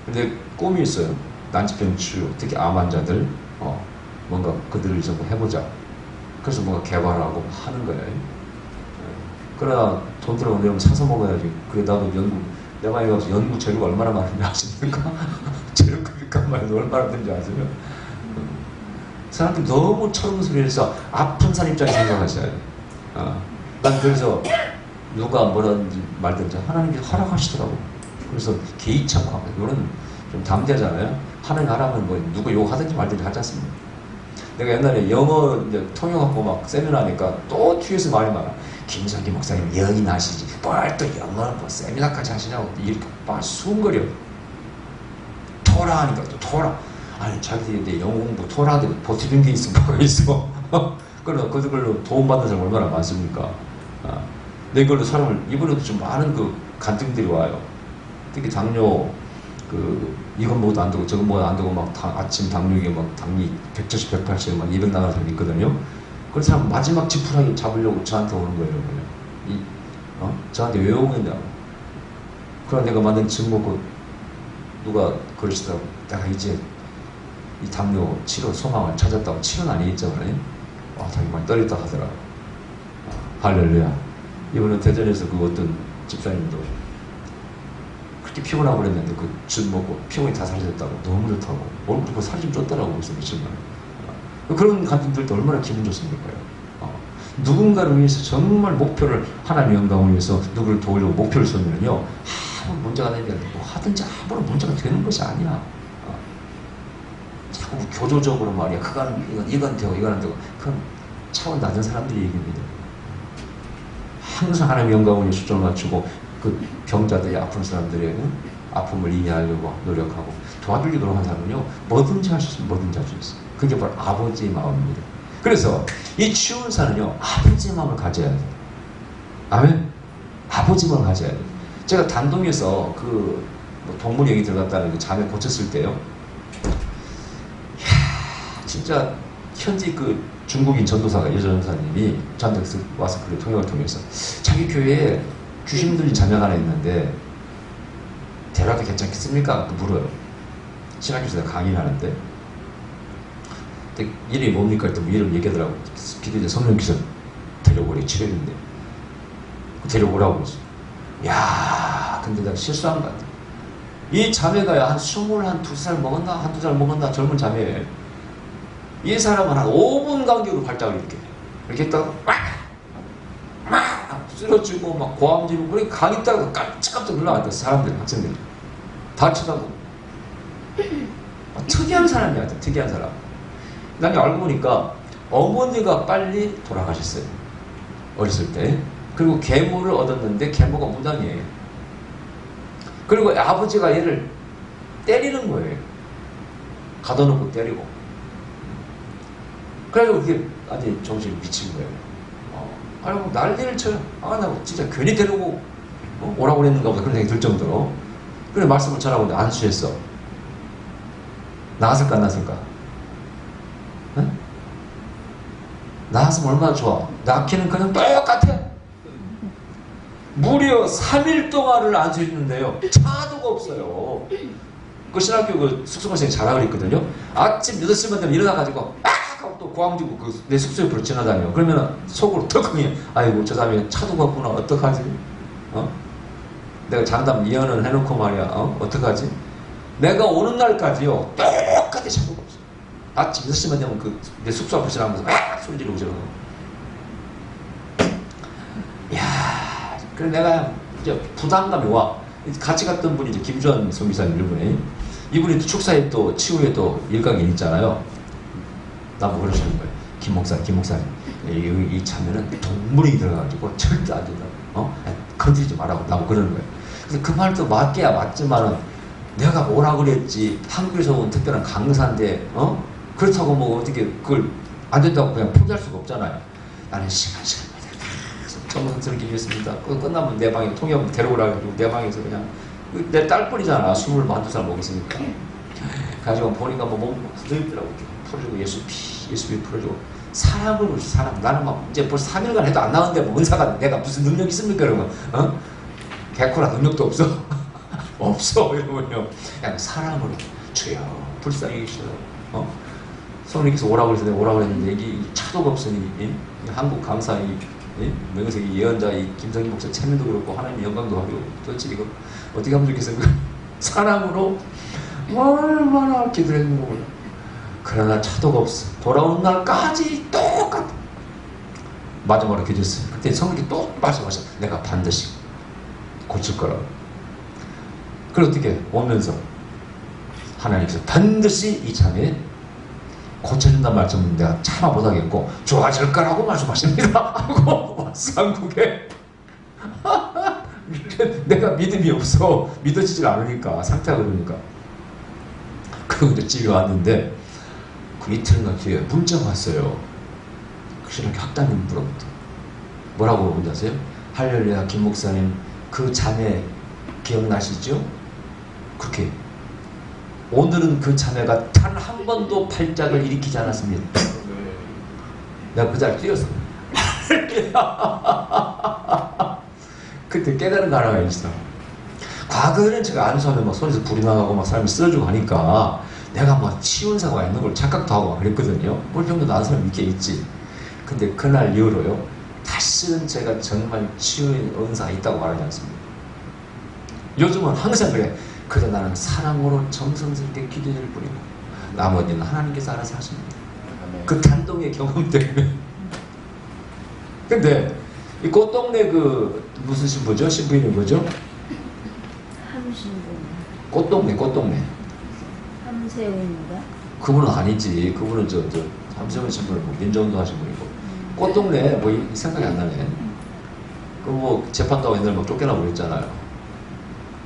근데 꿈이 있어요. 난치병 치유, 특히 암 환자들, 뭔가 그들을 좀 해보자. 그래서 뭔가 개발하고 하는 거예요. 그러나 돈 들어가면 사서 먹어야지. 그래, 나도 내 마음에 가서 연구 재료가 얼마나 많은지 아십니까? 재료 값만 해도 얼마나 되는지 아세요? 사람들이 너무 철없는 소리를 해서 아픈 사람 입장에 생각하셔야 돼요. 난 그래서 누가 뭐라든지 말든지 하나님께서 허락하시더라고. 그래서 개의치 않고 합니다. 이거는 좀 담대하잖아요. 하나님 하라면 뭐 누구 욕하든지 말든지 하지 않습니다. 내가 옛날에 영어 이제 통역하고 막 세미나 하니까 또 뒤에서 말이 많아. 김성기 목사님 영이 나시지 뭘 또 영어 뭐 세미나까지 하시냐고 이렇게 막 수근거려. 토라 하니까 또 토라. 아니 자기들이 내 영어 공부 토라하는데 버티는 게 있어 뭐가 있어. 그러나 그걸로 도움받는 사람 얼마나 많습니까? 근데 이걸로 사람을, 이번에도 좀 많은 그 간증들이 와요. 특히 당뇨, 이건 먹어도 안 되고 저건 먹어도 안 되고 막 아침 당뇨에 막 당이 170, 180, 막 200 나가는 사람이 있거든요. 그런 사람 마지막 지푸라기 잡으려고 저한테 오는 거예요. 저한테 왜 오겠냐고. 그러나 내가 만든 즙 먹고 누가 그러시더라고. 내가 이제 이 당뇨 치료 소망을 찾았다고. 치료는 아니겠지만 자기 많이 떨렸다 하더라. 할렐루야. 이번에 대전에서 그 어떤 집사님도 그렇게 피곤하고 그랬는데 그 즙 먹고 피곤이 다 사라졌다고. 너무 좋다고. 얼굴 보고 살이 좀 쪘더라고. 그래서 미친만. 그런 감정들도 얼마나 기분 좋습니까? 누군가를 위해서 정말 목표를, 하나님의 영광을 위해서 누구를 도우려고 목표를 세우면요, 아무 문제가 되는 게 아니라 뭐 하든지 아무런 문제가 되는 것이 아니야. 자꾸 교조적으로 말이야. 이건 되고 이건 안 되고. 그건 차원 낮은 사람들이 얘기입니다. 항상 하나님의 영광을 위해 초점을 맞추고 그 병자들이 아픈 사람들의 아픔을 이해하려고 노력하고 도와주려고 하는 사람은요, 뭐든지 할 수 있으면 뭐든지 할 수 있어요. 그게 바로 아버지의 마음입니다. 그래서 이 치유사는요, 아버지의 마음을 가져야 돼요. 아멘? 아버지의 마음을 가져야 돼요. 제가 단동에서 뭐 동물 얘기 들어갔다는 그 자매 고쳤을 때요, 이야, 진짜 현지 중국인 전도사가, 여자 전도사님이 저한테 와서 그 통역을 통해서 자기 교회에 귀신 들린 자매가 하나 있는데 데려가도 괜찮겠습니까? 물어요. 신학교에서 강의를 하는데 이름이 뭡니까? 했더니 이름 얘기하더라고. 기도제 성령께서 데려오래 치료해준대. 데려오라고 그랬어. 야, 근데 내가 실수한 것 같아. 이 자매가 한 22살 먹었나? 한두 살 먹었나? 젊은 자매예요. 이 사람은 한 5분 간격으로 발작을 이렇게 했다가 막 쓰러지고 막 고함 지르고 그렇게 강 있다가 깜짝깜짝 놀라갔다. 사람들, 학생들이 다 쳐다보고. 특이한 사람이야. 특이한 사람. 나중에 알고 보니까 어머니가 빨리 돌아가셨어요. 어렸을 때. 그리고 계모를 얻었는데 계모가 무당이에요. 그리고 아버지가 얘를 때리는 거예요. 가둬놓고 때리고. 그래가지고 그게 아주 정신이 미친 거예요. 아이고 난리를 쳐요. 나 진짜 괜히 데리고 오라고 그랬는가 보다 그런 생각이 들 정도로. 그래 말씀을 전하고 안수했어. 나았을까 안 나았을까? 응? 나았으면 얼마나 좋아. 낳기는 그냥 똑같아. 무려 3일 동안을 안수했는데요. 차도가 없어요. 그 신학교 그 숙소가생이 자라 그랬거든요. 아침 8시만 되면 일어나가지고 하고 또 고함지고 내 숙소 옆으로 지나다녀요. 그러면 속으로 덜컹이 아이고 저 사람이 차도가 없구나. 어떡하지? 내가 장담 예언을 해놓고 말이야. 어떡하지? 내가 오는 날까지요. 똑같이 차도가 없어. 아침 6시만 되면 내 숙소 앞에 지나가면서 소리 지르고 저러고. 이야, 그래 내가 이제 부담감이 와. 같이 갔던 분이 이제 김주환 선교사님 이분이 또 축사에 또 치유에 또 일각이 있잖아요. 나보고 그러시는 거예요. 김 목사님. 이 자매는 동물이 들어가지고 절대 안 된다. 건드리지 말라고 나보고 그러는 거예요. 그래서 그 말도 맞게야 맞지만은 내가 뭐라 그랬지. 한국에서 온 특별한 강사인데, 그렇다고 뭐 어떻게 그걸 안 된다고 그냥 포기할 수가 없잖아요. 나는 시간마다 정성스럽게 얘기했습니다. 끝나면 내 방에 통역 데려오라고 내 방에서 그냥 내 딸뿐이잖아. 22살 먹었으니까. 가지고 보니까 몸 부드럽더라고. 풀어주고 예수 피 풀어주고 사람을 사람. 나는 막 이제 벌써 3일간 해도 안 나오는데 뭐 은사가 내가 무슨 능력이 있습니까? 그러면 개코라 능력도 없어. 없어 이러면요. 그냥 사람으로 주여 불쌍히 계시오. 성령께서 오라고 해서 내가 오라고 했는데 이게 차도가 없으니 이 한국 강사 명색이 예언자 김성희 목사 체면도 그렇고 하나님 영광도 하고 도대체 이거 어떻게 하면 좋겠어요? 사람으로 얼마나 기도를 했는 거구나. 그러나 차도가 없어. 돌아오는 날까지 똑같아. 마지막으로 기도했어요. 그때 성령이 또 말씀하셨어. 내가 반드시 고칠 거라고. 그걸 어떻게 오면서 하나님께서 반드시 이 자매 고쳐준다는 말씀은 내가 참아 못하겠고 좋아질 거라고 말씀하십니다 하고 한국에 내가 믿음이 없어. 믿어지질 않으니까 상태가 그러니까. 그리고 이제 집에 왔는데 그 이틀인가 뒤에 문자가 왔어요. 신학교 학당님으로부터 뭐라고 문자 아세요? 할렐루야 김 목사님 그 자매 기억나시죠? 그렇게 오늘은 그 자매가 단 한 번도 발작을 일으키지 않았습니다. 내가 그 자리에 뛰었어. 그때 깨달은 거 하나가 있어. 과거에는 제가 안수하면 막 손에서 불이 나가고 막 사람이 쓰러지고 하니까 내가 뭐 치운사가 있는 걸 착각도 하고 막 그랬거든요. 뭘 정도 나은 사람이 있게 있지. 근데 그날 이후로요. 다시는 제가 정말 치유의 은사가 있다고 말하지 않습니다. 요즘은 항상 그래. 그래 나는 사랑으로 정성스럽게 기도할 뿐이고 나머지는 하나님께서 알아서 하십니다. 그 단독의 경험 때문에. 근데 이 꽃동네 그 무슨 신부죠? 신부 이름이 뭐죠? 함신부. 꽃동네. 함세훈인가? 그분은 아니지. 그분은 저 함세훈 신부는 뭐 민정도 하신 분이고. 꽃동네 뭐 생각이 안 나네. 그 뭐 재판도 하고 옛날에 막 쫓겨나고 그랬잖아요.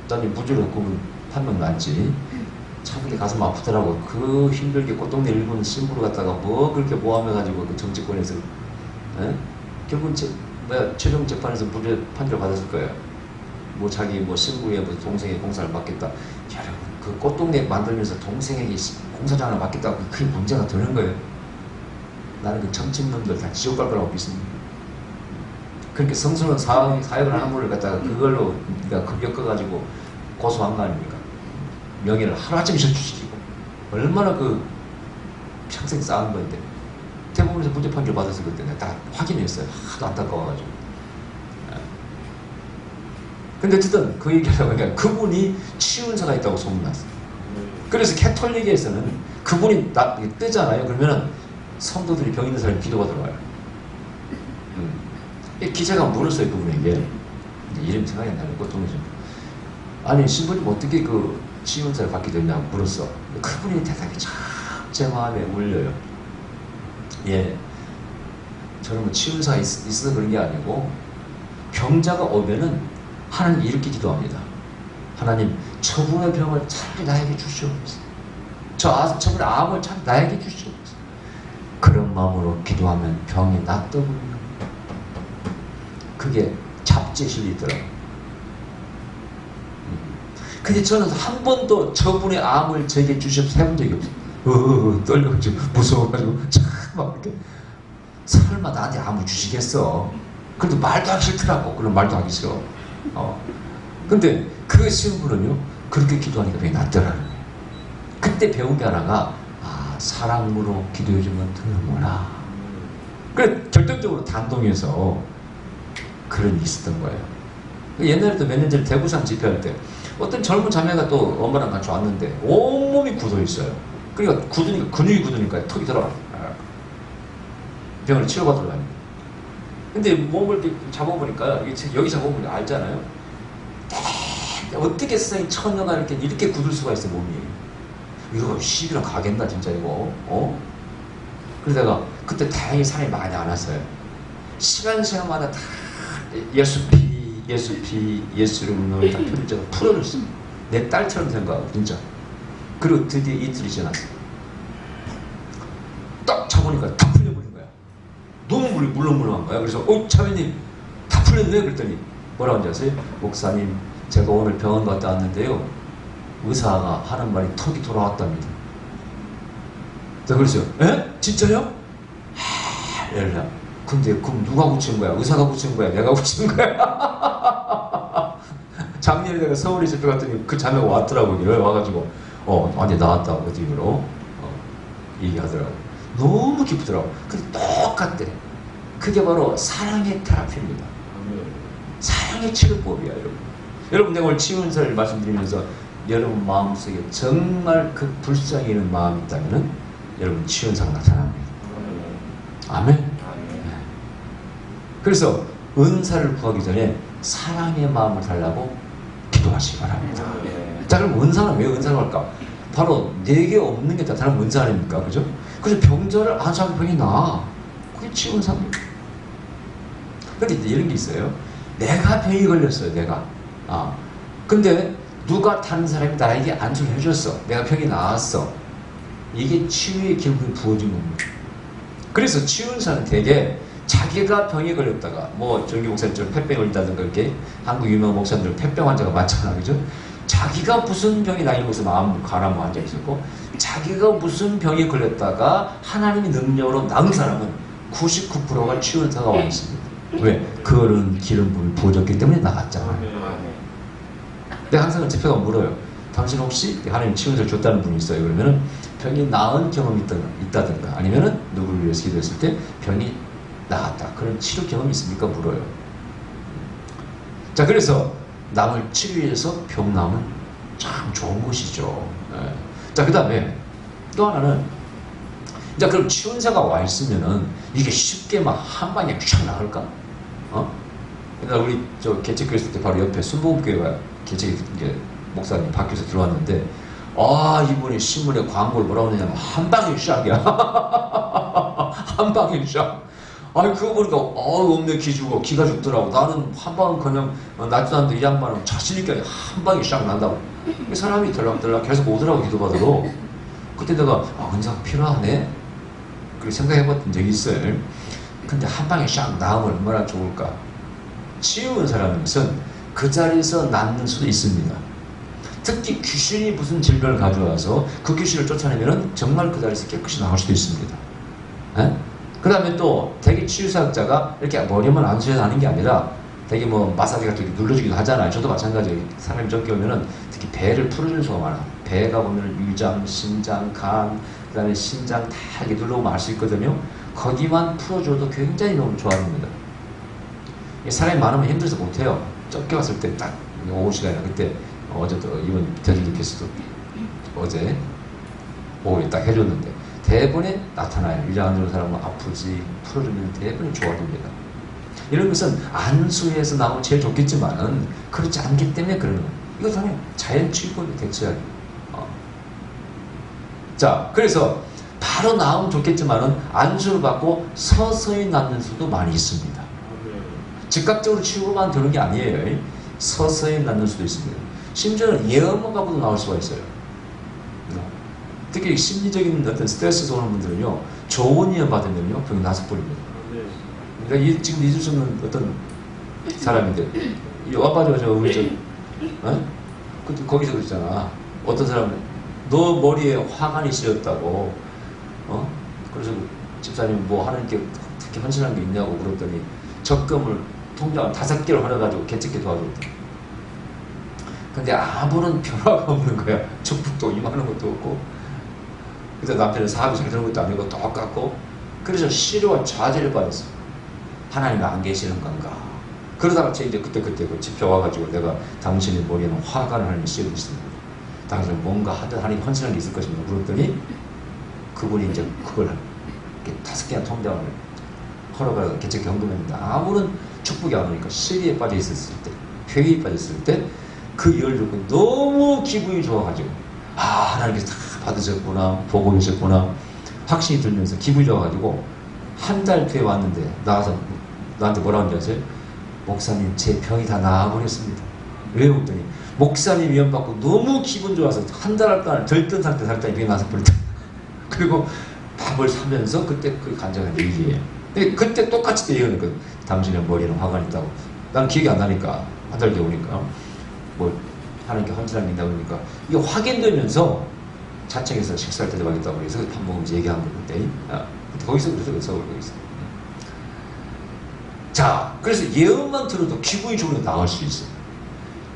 나는 무주로 그분 판명 났지. 참 근데 가슴 아프더라고. 그 힘들게 꽃동네 일본 신부를 갖다가 뭐 그렇게 모함해가지고 그 정치권에서 결국은 최종 재판에서 무죄 판결을 받았을 거예요. 뭐 자기 뭐 신부의 뭐 동생의 공사를 맡겠다. 여러분 그 꽃동네 만들면서 동생에게 공사장을 맡겠다고 그게 문제가 되는 거예요. 나는 그 정치인놈들 다 지옥 갈 거라고 믿습니다. 그렇게 성스러운 사역을 하는 분을 갖다가 그걸로 내가 급엮어가지고 고소한 거 아닙니까? 명예를 하루아침에 실추시키고 얼마나 그 평생 쌓은 건데 대법원에서 무죄 판결 받았을 때 내가 다 확인했어요. 하도 안타까워가지고. 근데 어쨌든 그 얘기하려고 하니까 그분이 치운사가 있다고 소문났어요. 그래서 캐톨릭에서는 그분이 뜨잖아요. 그러면은 성도들이 병 있는 사람이 기도받으러 와요. 기자가 물었어요, 그분에게. 이름 생각이 안 나는 보통이죠. 아니, 신부님 어떻게 그 치운사를 받게 됐냐고 물었어. 그분이 대답이 참 제 마음에 울려요. 예. 저는 뭐 치운사가 있어서 그런 게 아니고, 병자가 오면은 하나님 이렇게 기도합니다. 하나님, 저분의 병을 차라리 나에게 주시옵소서. 저분의 암을 차라리 나에게 주시옵소서. 그런 마음으로 기도하면 병이 낫더군요. 그게 잡지실이더라고요. 근데 저는 한 번도 저분의 암을 제게 주셔서 해본 적이 없어요. 떨려가지고 무서워가지고 참 막 이렇게 설마 나한테 암을 주시겠어. 그래도 말도 하기 싫더라고. 그럼 말도 하기 싫어. 근데 그 신부는요 그렇게 기도하니까 병이 낫더라고요. 그때 배운 게 하나가 사랑으로 기도해주면 되는구나. 그래 결정적으로 단동에서 그런 일이 있었던 거예요. 옛날에도 몇 년 전에 대구산 집회할 때 어떤 젊은 자매가 또 엄마랑 같이 왔는데 온몸이 굳어 있어요. 그러니까 굳으니까 근육이 굳으니까 턱이 들어가. 병을 치료받으러 다니고. 근데 몸을 이렇게 잡아보니까 여기 잡아보니까 알잖아요. 어떻게 세상에 처녀가 이렇게 굳을 수가 있어 몸이. 이거 시비랑 가겠나 진짜 이거. 그러다가 그때 다행히 사람이 많이 안 왔어요. 시간마다 다 예수피 예수 이름으로 다 편지가 풀어줬어. 내 딸처럼 생각하고 진짜. 그리고 드디어 이틀이 지났어. 딱 잡으니까 다 풀려버린 거야. 너무 물렁물렁한 거야. 그래서 차배님 다 풀렸네 그랬더니 뭐라고 하는지 아세요? 목사님 제가 오늘 병원 갔다 왔는데요 의사가 하는 말이 턱이 돌아왔답니다. 제가 그랬어요. 에? 진짜요? 이러려. 근데 그럼 누가 고친 거야? 의사가 고친 거야? 내가 고친 거야? 작년에 내가 서울에 집에 갔더니 그 자매가 왔더라고요. 와가지고 완전 나왔다 그 뒤로 얘기하더라고. 너무 기쁘더라고. 근데 똑같대. 그게 바로 사랑의 테라피입니다. 사랑의 치료법이야 여러분. 여러분 내가 오늘 치유사를 말씀드리면서 여러분 마음속에 정말 그 불쌍히 있는 마음이 있다면 여러분 치유사가 나타납니다. 아멘. 네. 그래서 은사를 구하기 전에 사랑의 마음을 달라고 기도하시기 바랍니다. 자 그럼 은사는 왜 은사를 할까? 바로 내게 없는 게 나타나는 은사 아닙니까? 그죠? 그래서 병자를 안수하면 병이 나아. 그게 치유사입니다. 근데 이런 게 있어요. 내가 병이 걸렸어요. 내가. 근데 누가 다른 사람이 나에게 안수를 해줬어. 내가 병이 나았어. 이게 치유의 기름이 부어진 겁니다. 그래서 치유사는 되게 자기가 병에 걸렸다가 정기 목사님처럼 폐병에 걸린다든가 이렇게 한국 유명 목사님들 폐병 환자가 많잖아. 그죠? 자기가 무슨 병이 나이 먹어서 마음 가라고 앉아 있었고 자기가 무슨 병에 걸렸다가 하나님의 능력으로 나은 사람은 99%가 치유사가 와 있습니다. 왜? 그거는 기름 부음이 부어졌기 때문에 나갔잖아요. 내가 항상 집회가 물어요. 당신 혹시 하나님 치유사를 줬다는 분이 있어요? 그러면은 병이 나은 경험이 있다든가 아니면은 누구를 위해서 기도했을 때 병이 나았다. 그런 치료 경험이 있습니까? 물어요. 자, 그래서 남을 치료해서 병 나으면 참 좋은 것이죠. 네. 자, 그 다음에 또 하나는 자, 그럼 치유사가 와 있으면은 이게 쉽게 막 한 방에 쫙 나올까? 그러니까 우리 개척교회 있을 때 바로 옆에 순복음교회가 개척 목사님 바뀌어서 들어왔는데 이분이 신문에 광고를 뭐라고 하냐면 한 방에 샥이야. 한 방에 샥. 그거 보니까 없네 기주고 기가 죽더라고. 나는 한 방은 그냥 낫지도 않는데 이 양반은 자신있게 한 방에 샥 난다고. 사람이 들락들락 계속 오더라고 기도받으러. 그때 내가 은사가 필요하네. 그렇게 생각해봤던 적이 있어요. 근데 한 방에 샥 나으면 얼마나 좋을까. 치유 은사라는 것은 그 자리에서 낫는 수도 있습니다. 특히 귀신이 무슨 질병을 가져와서 그 귀신을 쫓아내면 정말 그 자리에서 깨끗이 나올 수도 있습니다. 그 다음에 또 대개 치유사학자가 이렇게 머리만 안수해서 하는 게 아니라 되게 마사지 같은 게 눌러주기도 하잖아요. 저도 마찬가지예요. 사람이 적게 오면은 특히 배를 풀어주는 수가 많아. 배가 보면 위장, 심장, 간, 그다음에 신장 다 이렇게 눌러보면 알 수 있거든요. 거기만 풀어줘도 굉장히 너무 좋아집니다. 사람이 많으면 힘들어서 못해요. 쫓겨왔을 때 딱 오후 시간에 그때 어제도 이번 대중교께서도 어제 오후에 딱 해줬는데 대부분에 나타나요. 위장 안 좋은 사람은 아프지 풀어주면 대부분이 좋아집니다. 이런 것은 안수에서 나오면 제일 좋겠지만은 그렇지 않기 때문에 그러는 거예요. 이거 당연히 자연치유법이 대체하기. 자, 그래서 바로 나오면 좋겠지만은 안수를 받고 서서히 낫는 수도 많이 있습니다. 즉각적으로 치유만 되는 게 아니에요. 서서히 낫는 수도 있습니다. 심지어는 예언만 갖고도 나올 수가 있어요. 특히 심리적인 어떤 스트레스 오는 분들은요, 좋은 예언 받으면요, 병이 나서 버립니다. 그러니까 지금 잊을 수 없는 어떤 사람인데, 와가지고 우리 그때 거기서 그랬잖아. 어떤 사람은 너 머리에 화관이 씌었다고, 그래서 집사님 뭐 하나님께 특히 헌신한 게 있냐고 물었더니 적금을 통장을 5개를 활용해가지고 개찍게 도와줬대. 근데 아무런 변화가 없는 거야. 축복도 임하는 것도 없고. 그래서 남편은 사업이 잘 되는 것도 아니고 똑같고. 그래서 시료와 좌절에 빠졌어. 하나님이 안 계시는 건가. 그러다가 이제 그때 그 집에 와가지고 내가 당신의 머리에는 화관을 하나님이 씌우고 있습니다. 당신은 뭔가 하나님 헌신한 게 있을 것입니다. 물었더니 그분이 이제 그걸 이렇게 5개나 통장을 허락을 개척 경금했는데 아무런 축복이 안 오니까 시리에 빠져 있었을 때, 회의에 빠졌을 때 그 열을 듣고 너무 기분이 좋아가지고 하나님께서 다 받으셨구나, 보고 계셨구나 확신이 들면서 기분이 좋아가지고 한 달 뒤에 왔는데 나와서 나한테 뭐라고 하는지 아세요? 목사님 제 병이 다 나아버렸습니다. 왜 그랬더니 목사님 위험 받고 너무 기분 좋아서 한 달 동안 들뜬 상태 살짝 병이 나서 버렸다. 그리고 밥을 사면서 그때 그 간증한 얘기예요. 근데 그때 똑같이 또 얘기하니까 당신의 머리는 화가 있다고. 난 기억이 안 나니까 한 달 뒤에 오니까 뭐 하나님께 헌신한 게 있다고 그러니까 이게 확인되면서 자청에서 식사할 때 대박이다고 그래서 밥 먹으면서 얘기한 거 그때. 거기서 그래서 서울 거기서. 자, 그래서 예언만 들어도 기분이 좋으면 나올 수 있어요.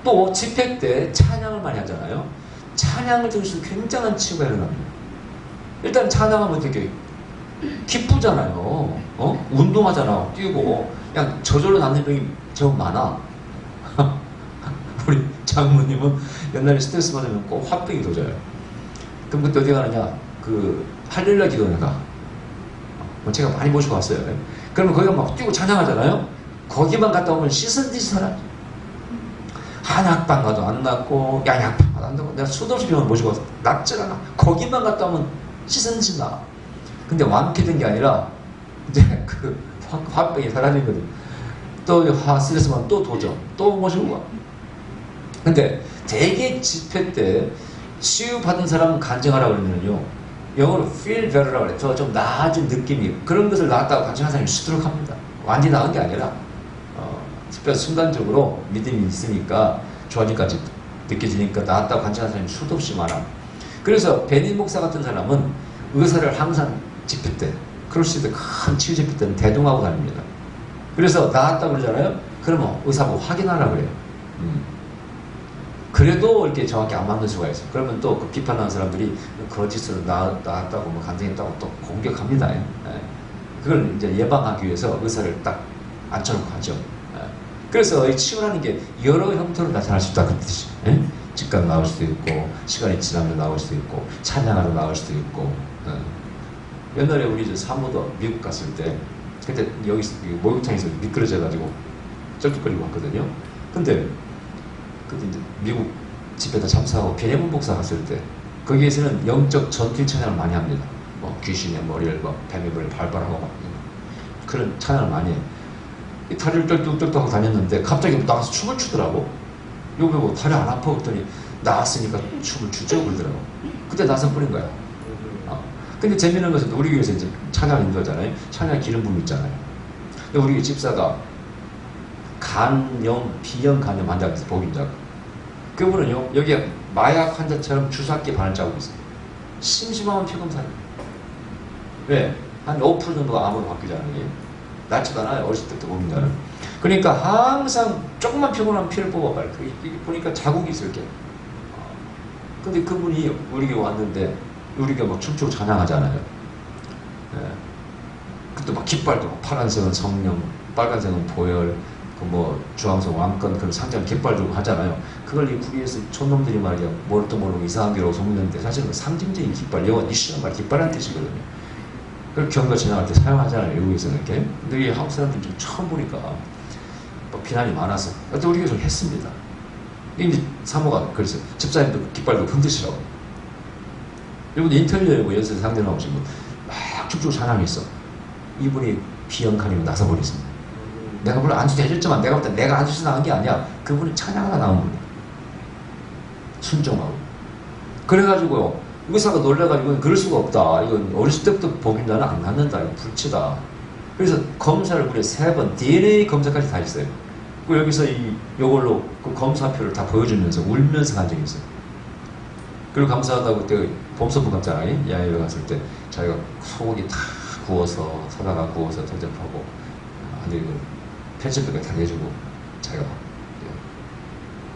또 집회 때 찬양을 많이 하잖아요. 찬양을 들으시면 굉장한 치유가 일어납니다. 일단 찬양하면 되게 기쁘잖아요. 운동하잖아. 뛰고. 그냥 저절로 낫는 병이 좀 많아. 우리 장모님은 옛날에 스트레스 받으면 꼭 화병이 도져요. 그럼 그때 어디 가느냐? 그 할렐루야 기도원에 가. 제가 많이 모시고 왔어요. 그러면 거기가 막 뛰고 찬양하잖아요. 거기만 갔다 오면 씻은 듯이 살아. 한약방 가도 안 낫고 양약방 가도 안 낫고 내가 수도 없이 병원 모시고 와서 낫질 않아. 거기만 갔다 오면 씻은 듯이 나. 근데 완쾌된 게 아니라 이제 그 화병이 사라진 거죠. 또 스트레스만 또 도전, 또 모시고 와. 근데 대개 집회 때 치유받은 사람은 간증하라고 그러면요. 영어로 feel better라고 그래요. 저 좀 나아진 느낌이 그런 것을 나았다고 간증하는 사람이 수두룩 합니다. 완전히 나은 게 아니라 특별히 순간적으로 믿음이 있으니까 좋아지기까지 느껴지니까 나았다고 간증하는 사람이 수도 없이 많아. 그래서 베닌 목사 같은 사람은 의사를 항상 집회 때 그럴 수 있을 때 큰 치유 집회 때는 대동하고 다닙니다. 그래서 나았다고 그러잖아요. 그러면 의사 보고 확인하라고 그래요. 그래도 이렇게 정확히 안 맞는 수가 있어요. 그러면 또 그 비판하는 사람들이 거짓으로 나았다고 뭐 간증했다고 또 공격합니다. 예. 그걸 이제 예방하기 위해서 의사를 딱 앉혀놓고 하죠. 예. 그래서 이 치유라는 게 여러 형태로 나타날 수 있다 그 뜻이죠. 예? 즉각 나올 수도 있고 시간이 지나면 나올 수도 있고 찬양하러 나올 수도 있고. 예. 옛날에 우리 저 사모도 미국 갔을 때 그때 여기 목욕탕에서 미끄러져가지고 쩔뚝거리고 왔거든요. 근데 그때 이제 미국 집회다 참사하고 베네몬 목사 갔을 때 거기에서는 영적 전투 찬양을 많이 합니다. 뭐 귀신의 머리를 뭐 뱀의 머리를 발발하고 막 그런 찬양을 많이 해. 다리를 쩔뚝쩔뚝 하고 다녔는데 갑자기 나가서 춤을 추더라고. 여기 뭐 다리 안 아파 그랬더니 나왔으니까 춤을 추죠 그러더라고. 그때 나서 뿌린 거야. 근데 재미있는 것은 우리 교회에서 이제 찬양을 인도하잖아요. 찬양 기름 부음 있잖아요. 근데 우리 집사가 간염, 비형 간염 환자가 있어요. 복임자가. 그분은요, 여기에 마약 환자처럼 주사기 바늘 자국이 있어요. 심심하면 피금 사요. 왜? 한 5% 정도가 암으로 바뀌잖아요. 낫지도 않아요. 어렸을 때부터 복임자는. 그러니까 항상 조금만 피곤하면 피를 뽑아봐요. 보니까 자국이 있을 게. 근데 그분이 우리 교회 왔는데 우리가 막 춤추고 찬양하잖아요. 예. 그때 막 깃발도 파란색은 성령, 빨간색은 보혈, 그 뭐 주황색 왕권 그런 상장 깃발 들고 하잖아요. 그걸 이 북에서 촌놈들이 말이야 뭘또 모르고 이상한 게라고 소문냈는데 사실은 그 상징적인 깃발, 영어 이슈는 말 깃발이라는 뜻이거든요. 그걸 경과 지나갈 때 사용하잖아요. 외국에서는 이렇게. 근데 이 한국 사람들이 좀 처음 보니까 뭐 비난이 많아서 그때 우리가 좀 했습니다. 이제 사모가 그래서 집사님도 깃발 들고 흔드시라고. 이분 인텔리어 뭐 연세 상대 나오신 분 막 춤추고 찬양했어. 이분이 비영칸이면 나서버렸습니다. 내가 물론 안주도 해줬지만 내가 볼 때 내가 안주에서 나온 게 아니야. 그분이 찬양하다 나온 분이야. 순종하고. 그래가지고 의사가 놀래가지고 그럴 수가 없다. 이건 어렸을 때부터 복임자는 안 낳는다. 이거 불치다. 그래서 검사를 무려 3번 DNA 검사까지 다 했어요. 그 여기서 요걸로 그 검사표를 다 보여주면서 울면서 간 적이 있어요. 그리고 감사하다고 그때 범서부 갔잖아요. 야외에 갔을 때 자기가 소고기 다 구워서 사다가 구워서 대접하고 아니 그 편집비가 다 내주고 자기가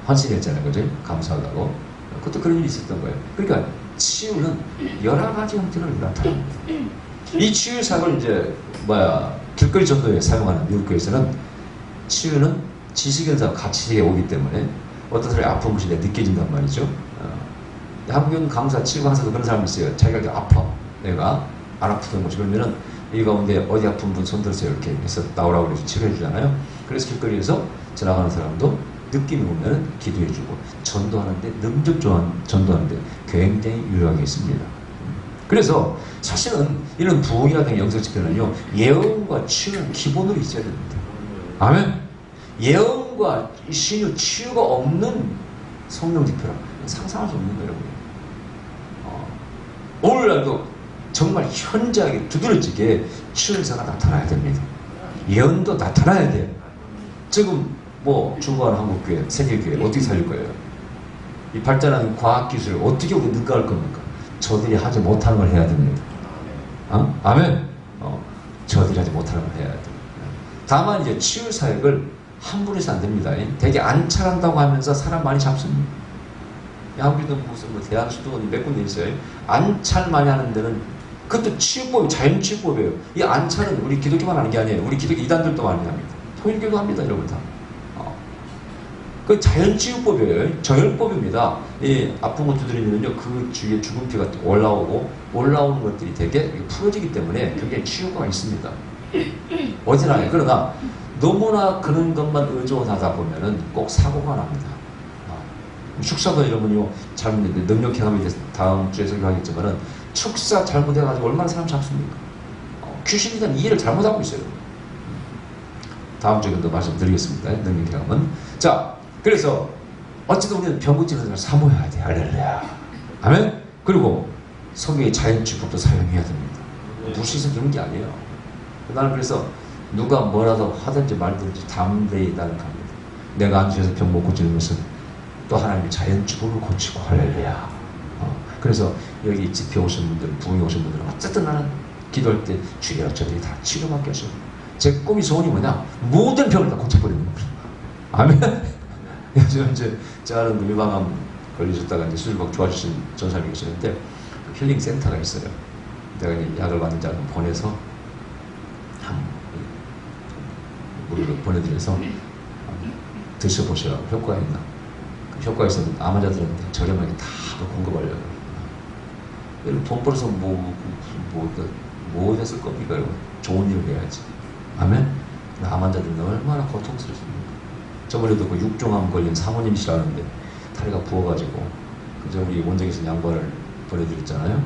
헌신했잖아요. 그죠? 감사하다고. 그것도 그런 일이 있었던 거예요. 그러니까 치유는 여러 가지 형태로 나타납니다. 이 치유사를 이제 길거리 전도에 사용하는 미국 교회에서는 치유는 지식인사와 같이 오기 때문에 어떤 사람이 아픈 것이 느껴진단 말이죠. 한국은 강사, 치유 강사도 그런 사람이 있어요. 자기가 이렇게 아파. 내가 안 아프던 것이 그러면은 이 가운데 어디 아픈 분 손들어서 이렇게 해서 나오라고 해서 치료해 주잖아요. 그래서 길거리에서 지나가는 사람도 느낌이 오면 기도해 주고 전도하는데 능력적으로 전도하는데 굉장히 유효하게 있습니다. 그래서 사실은 이런 부흥이라든가 영성 집회는요 예언과 치유는 기본으로 있어야 됩니다. 아멘. 예언과 신유 치유가 없는 성령 집회라 상상할 수 없는 거예요. 오늘날도 정말 현저하게 두드러지게 치유사가 나타나야 됩니다. 예언도 나타나야 돼요. 지금 뭐 중국하는 한국교회, 세계교회 어떻게 살릴 거예요? 이 발전한 과학기술을 어떻게 우리 능가할 겁니까? 저들이 하지 못하는 걸 해야 됩니다. 아멘? 저들이 하지 못하는 걸 해야 됩니다. 다만 이제 치유사역을 함부로 해서 안 됩니다. 되게 안찰한다고 하면서 사람 많이 잡습니다. 한국에도 무슨 대학 수도원이 몇 군데 있어요. 안찰 많이 하는 데는 그것도 치유법이 자연치유법이에요. 이 안찰은 우리 기독교만 하는 게 아니에요. 우리 기독교 이단들도 많이 합니다. 통일교도 합니다. 여러분 다. 그 자연치유법이에요. 정열법입니다. 이 아픈 거 두드리면요 그 주위에 죽은 피가 올라오는 것들이 되게 풀어지기 때문에 굉장히 치유가 있습니다. 어디나. 그러나 너무나 그런 것만 의존하다 보면은 꼭 사고가 납니다. 축사도 이러면요 잘못했는데 능력행함에 대해서 다음 주에 설교하겠지만은 축사 잘못해가지고 얼마나 사람 잡습니까? 귀신에 대한 이해를 잘못하고 있어요. 다음 주에 더 말씀드리겠습니다. 능력행함은. 자, 그래서 어쨌든 우리는 병 고치는 사람을 사모해야 돼. 할렐루야. 아멘? 그리고 성경의 자연치유법도 사용해야 됩니다. 무시해서 그런 게 아니에요. 나는 그래서 누가 뭐라도 하든지 말든지 담대히 나는 갑니다. 내가 안주해서 병 못 고치는 것은 또 하나님의 자연치유법을 고치고 할렐루야. 그래서 여기 집회 오신 분들, 부흥에 오신 분들은 어쨌든 나는 기도할 때 주여 저들이 다 치료받게 하시고 제 꿈이 소원이 뭐냐? 모든 병을 다 고쳐버리는 거예요. 아멘? 요즘 이제 제가 아는 유방암 걸리셨다가 이제 수술받고 좋아지신 전사님이 계시는데 그 힐링 센터가 있어요. 내가 이제 약을 받는 자를 보내서 물을 보내드려서 드셔보시라고 효과가 있나? 그 효과가 있어서 암환자들한테 저렴하게 다 공급하려고. 돈 벌어서 뭐 됐을 겁니까? 좋은 일을 해야지. 아멘? 암 환자들은 얼마나 고통스럽습니까? 저번에도 그 육종암 걸린 사모님이시라는데 다리가 부어가지고 그저 우리 원장에서 양발을 보내드렸잖아요.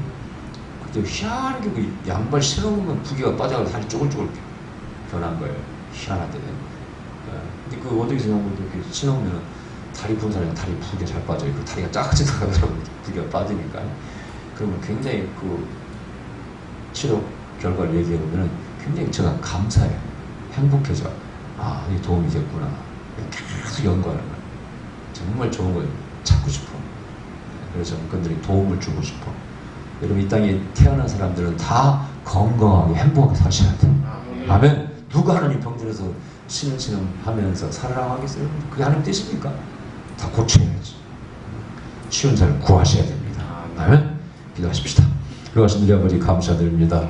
그때 희한하게 그 양발 신어보면 부기가 빠져가지고 다리 쪼글쪼글 변한 거예요. 희한하대. 근데 그 원장에서 양발 이렇게 신어보면 다리 부은 사람이 다리 부기가 잘 빠져요. 그 다리가 작아지다 가더라고요. 부기가 빠지니까. 그러면 굉장히 그 치료 결과를 얘기해보면 굉장히 제가 감사해요. 행복해져. 아, 이 도움이 됐구나. 계속 연구하는 거예요. 정말 좋은 걸 찾고 싶어. 그래서 그들이 도움을 주고 싶어. 여러분 이 땅에 태어난 사람들은 다 건강하게 행복하게 사셔야 돼. 아멘. 누가 하나님 병들어서 신음신음 하면서 살아라고 하겠어요? 그게 하나님 뜻입니까? 다 고쳐야지. 치유자를 구하셔야 됩니다. 아멘. 기도하십시다. 그러하신 우리 아버지 감사드립니다.